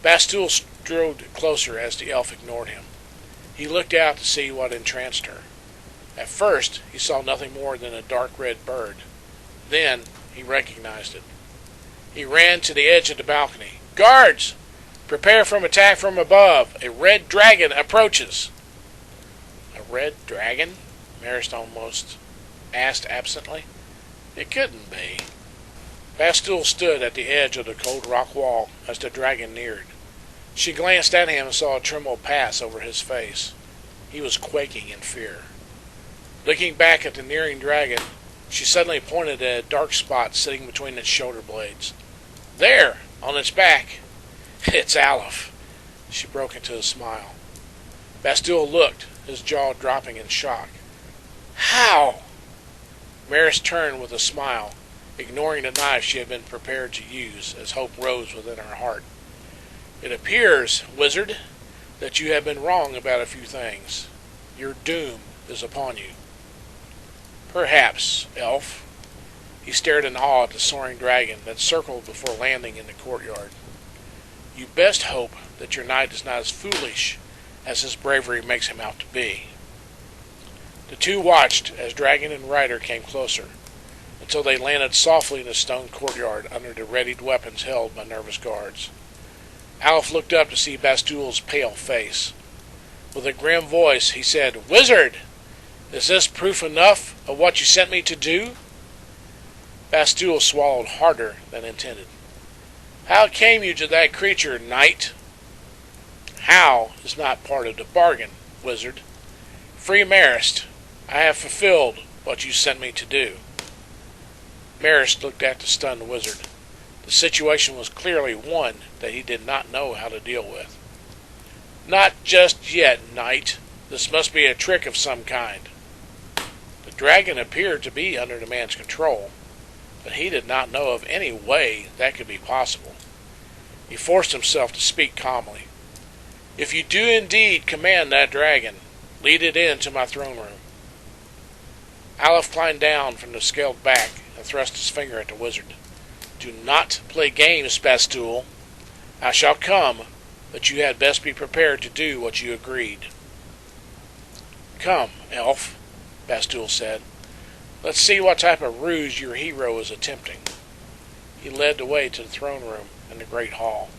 Bastul strode closer as the elf ignored him. He looked out to see what entranced her. At first, he saw nothing more than a dark red bird. Then, he recognized it. He ran to the edge of the balcony. Guards! Prepare for attack from above. A red dragon approaches. A red dragon? Marist almost asked absently. It couldn't be. Bastul stood at the edge of the cold rock wall as the dragon neared. She glanced at him and saw a tremble pass over his face. He was quaking in fear. Looking back at the nearing dragon, she suddenly pointed at a dark spot sitting between its shoulder blades. There, on its back. It's Aleph. She broke into a smile. Bastul looked, his jaw dropping in shock. How? Marist turned with a smile, ignoring the knife she had been prepared to use as hope rose within her heart. It appears, wizard, that you have been wrong about a few things. Your doom is upon you. Perhaps, elf. He stared in awe at the soaring dragon that circled before landing in the courtyard. You best hope that your knight is not as foolish as his bravery makes him out to be. The two watched as dragon and rider came closer, until they landed softly in the stone courtyard under the readied weapons held by nervous guards. Aleph looked up to see Bastul's pale face. With a grim voice, he said, Wizard! Is this proof enough of what you sent me to do? Bastul swallowed harder than intended. How came you to that creature, knight? How is not part of the bargain, wizard. Free Marist. I have fulfilled what you sent me to do. Marist looked at the stunned wizard. The situation was clearly one that he did not know how to deal with. "Not just yet, Knight. This must be a trick of some kind." The dragon appeared to be under the man's control, but he did not know of any way that could be possible. He forced himself to speak calmly. "If you do indeed command that dragon, lead it into my throne room." Aleph climbed down from the scaled back and thrust his finger at the wizard. "Do not play games, Bastul. I shall come, but you had best be prepared to do what you agreed." "Come, elf," Bastul said. "Let's see what type of ruse your hero is attempting." He led the way to the throne room in the great hall.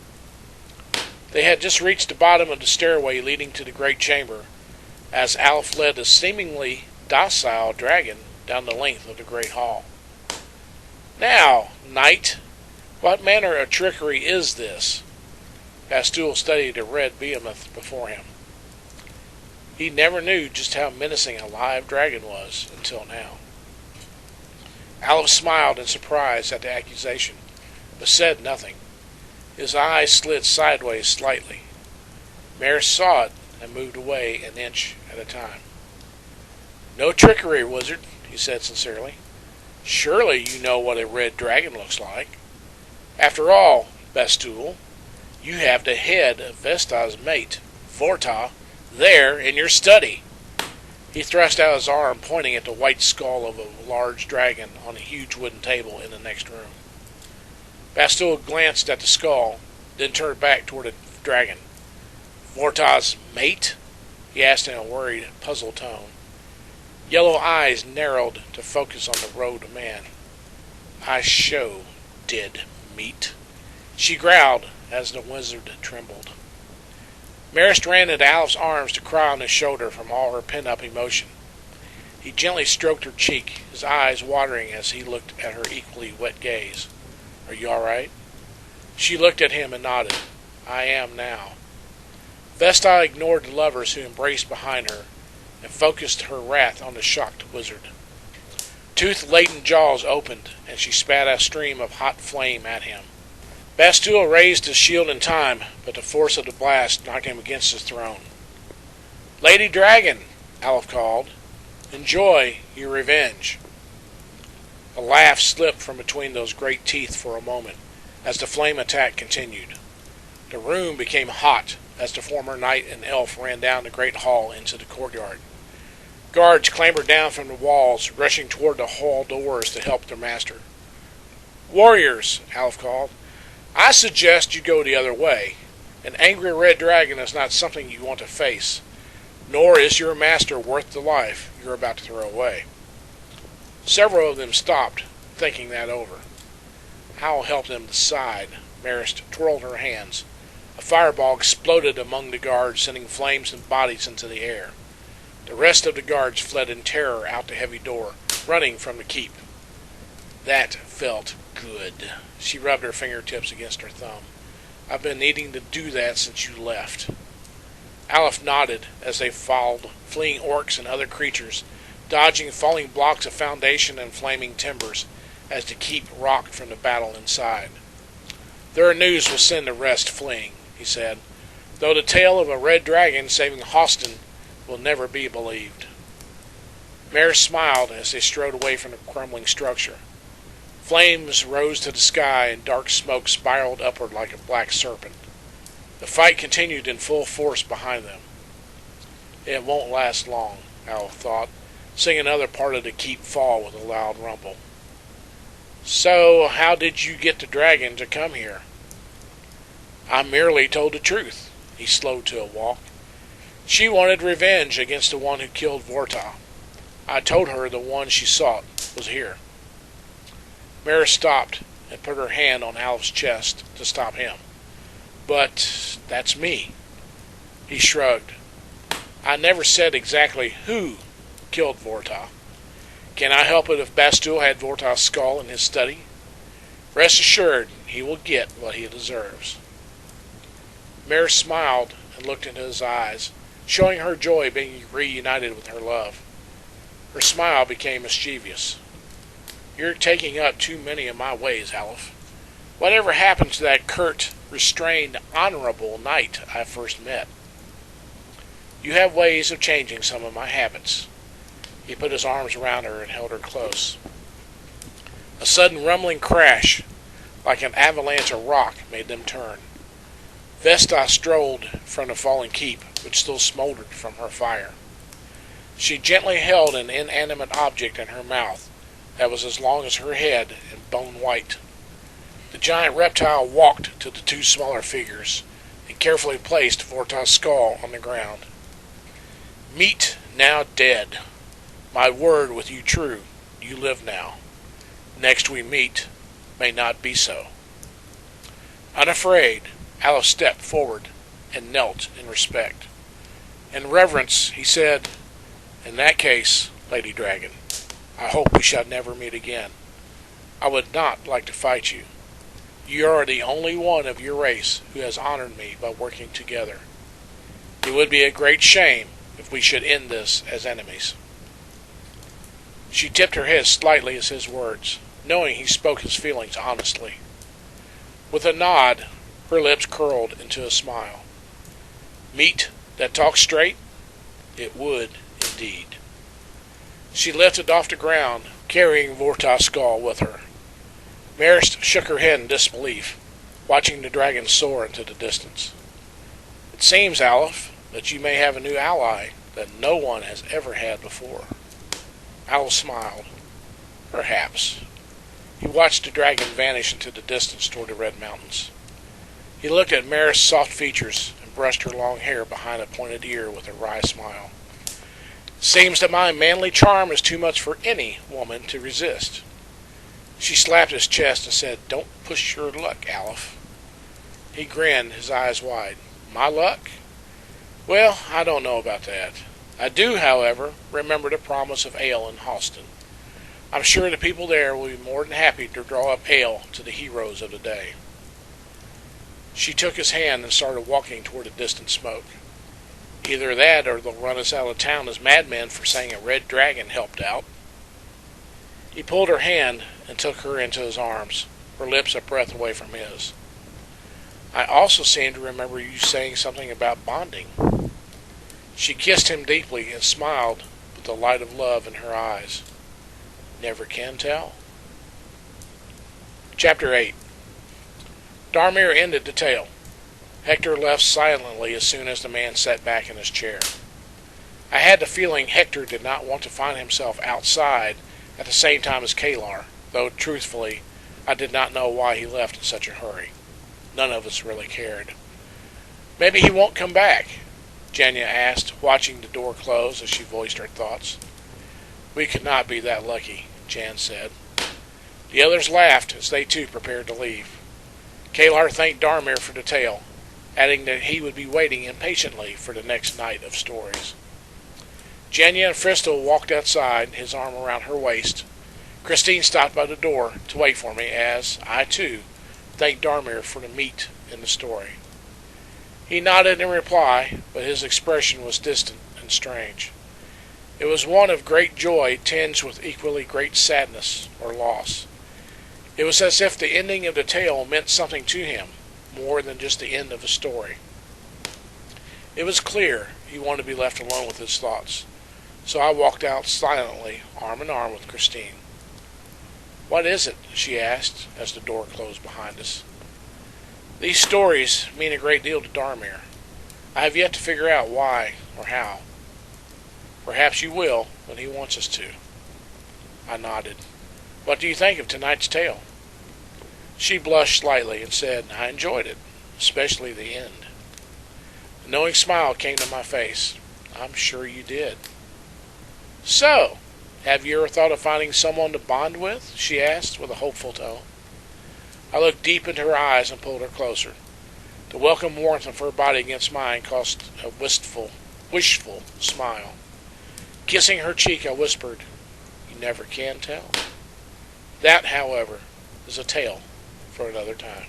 They had just reached the bottom of the stairway leading to the great chamber, as Aleph led the seemingly docile dragon down the length of the great hall. "Now, Knight, what manner of trickery is this?" Bastul studied the red behemoth before him. He never knew just how menacing a live dragon was until now. Aleph smiled in surprise at the accusation, but said nothing. His eyes slid sideways slightly. Maris saw it and moved away an inch at a time. "No trickery, wizard," he said sincerely. "Surely you know what a red dragon looks like. After all, Bastul, you have the head of Vesta's mate, Vorta, there in your study." He thrust out his arm, pointing at the white skull of a large dragon on a huge wooden table in the next room. Bastul glanced at the skull, then turned back toward the dragon. "Vorta's mate?" he asked in a worried, puzzled tone. Yellow eyes narrowed to focus on the robed man. "I show dead meat," she growled as the wizard trembled. Maris ran into Aleph's arms to cry on his shoulder from all her pent-up emotion. He gently stroked her cheek, his eyes watering as he looked at her equally wet gaze. "Are you all right?" She looked at him and nodded. "I am now." Vesta ignored the lovers who embraced behind her and focused her wrath on the shocked wizard. Tooth-laden jaws opened, and she spat a stream of hot flame at him. Bastul raised his shield in time, but the force of the blast knocked him against his throne. "Lady Dragon," Aleph called, "enjoy your revenge." A laugh slipped from between those great teeth for a moment, as the flame attack continued. The room became hot as the former knight and elf ran down the great hall into the courtyard. Guards clambered down from the walls, rushing toward the hall doors to help their master. "Warriors," Aleph called, "I suggest you go the other way. An angry red dragon is not something you want to face, nor is your master worth the life you're about to throw away." Several of them stopped, thinking that over. Hal helped them decide. Maris twirled her hands. A fireball exploded among the guards, sending flames and bodies into the air. The rest of the guards fled in terror out the heavy door, running from the keep. That felt good. She rubbed her fingertips against her thumb. "I've been needing to do that since you left." Aleph nodded as they followed fleeing orcs and other creatures, dodging falling blocks of foundation and flaming timbers as the keep rocked from the battle inside. "Their news will send the rest fleeing," he said, "though the tale of a red dragon saving Hoston will never be believed." Maris smiled as they strode away from the crumbling structure. Flames rose to the sky and dark smoke spiraled upward like a black serpent. The fight continued in full force behind them. It won't last long, Aleph thought, seeing another part of the keep fall with a loud rumble. "So, how did you get the dragon to come here?" "I merely told the truth." He slowed to a walk. "She wanted revenge against the one who killed Vorta. I told her the one she sought was here." Maris stopped and put her hand on Aleph's chest to stop him. "But that's me." He shrugged. "I never said exactly who killed Vorta. Can I help it if Bastul had Vorta's skull in his study? Rest assured, he will get what he deserves." Maris smiled and looked into his eyes, showing her joy being reunited with her love. Her smile became mischievous. "You're taking up too many of my ways, Aleph. Whatever happened to that curt, restrained, honorable knight I first met? You have ways of changing some of my habits. He put his arms around her and held her close. A sudden rumbling crash, like an avalanche of rock, made them turn. Vesta strolled from the fallen keep, which still smoldered from her fire. She gently held an inanimate object in her mouth that was as long as her head and bone white. The giant reptile walked to the two smaller figures and carefully placed Vorta's skull on the ground. Meet now dead. My word with you true. You live now. Next we meet may not be so. Unafraid, Alice stepped forward and knelt in respect. In reverence, he said, "In that case, Lady Dragon, I hope we shall never meet again. I would not like to fight you. You are the only one of your race who has honored me by working together. It would be a great shame if we should end this as enemies." She tipped her head slightly at his words, knowing he spoke his feelings honestly. With a nod, her lips curled into a smile. Meat that talks straight? It would, indeed. She lifted off the ground, carrying Vorta's skull with her. Marist shook her head in disbelief, watching the dragon soar into the distance. It seems, Aleph, that you may have a new ally that no one has ever had before. Aleph smiled. Perhaps. He watched the dragon vanish into the distance toward the Red Mountains. He looked at Marist's soft features and brushed her long hair behind a pointed ear with a wry smile. Seems that my manly charm is too much for any woman to resist. She slapped his chest and said, "Don't push your luck, Aleph." He grinned, his eyes wide. My luck? Well, I don't know about that. I do, however, remember the promise of ale in Halston. I'm sure the people there will be more than happy to draw up ale to the heroes of the day. She took his hand and started walking toward the distant smoke. Either that or they'll run us out of town as madmen for saying a red dragon helped out. He pulled her hand and took her into his arms, her lips a breath away from his. I also seem to remember you saying something about bonding. She kissed him deeply and smiled with the light of love in her eyes. Never can tell. Chapter 8. Darmir ended the tale. Hector left silently as soon as the man sat back in his chair. I had the feeling Hector did not want to find himself outside at the same time as Kalar, though truthfully, I did not know why he left in such a hurry. None of us really cared. Maybe he won't come back, Jenya asked, watching the door close as she voiced her thoughts. We could not be that lucky, Jan said. The others laughed as they too prepared to leave. Kalar thanked Darmir for the tale, adding that he would be waiting impatiently for the next night of stories. Jenya and Fristel walked outside, his arm around her waist. Christine stopped by the door to wait for me as, I too, thanked Darmir for the meat in the story. He nodded in reply, but his expression was distant and strange. It was one of great joy tinged with equally great sadness or loss. It was as if the ending of the tale meant something to him, more than just the end of a story. It was clear he wanted to be left alone with his thoughts, so I walked out silently, arm in arm with Christine. What is it? She asked, as the door closed behind us. These stories mean a great deal to Darmir. I have yet to figure out why or how. Perhaps you will when he wants us to. I nodded. What do you think of tonight's tale? She blushed slightly and said, I enjoyed it, especially the end. A knowing smile came to my face. I'm sure you did. So, have you ever thought of finding someone to bond with? She asked with a hopeful tone. I looked deep into her eyes and pulled her closer. The welcome warmth of her body against mine caused a wishful smile. Kissing her cheek, I whispered, You never can tell. That, however, is a tale for another time.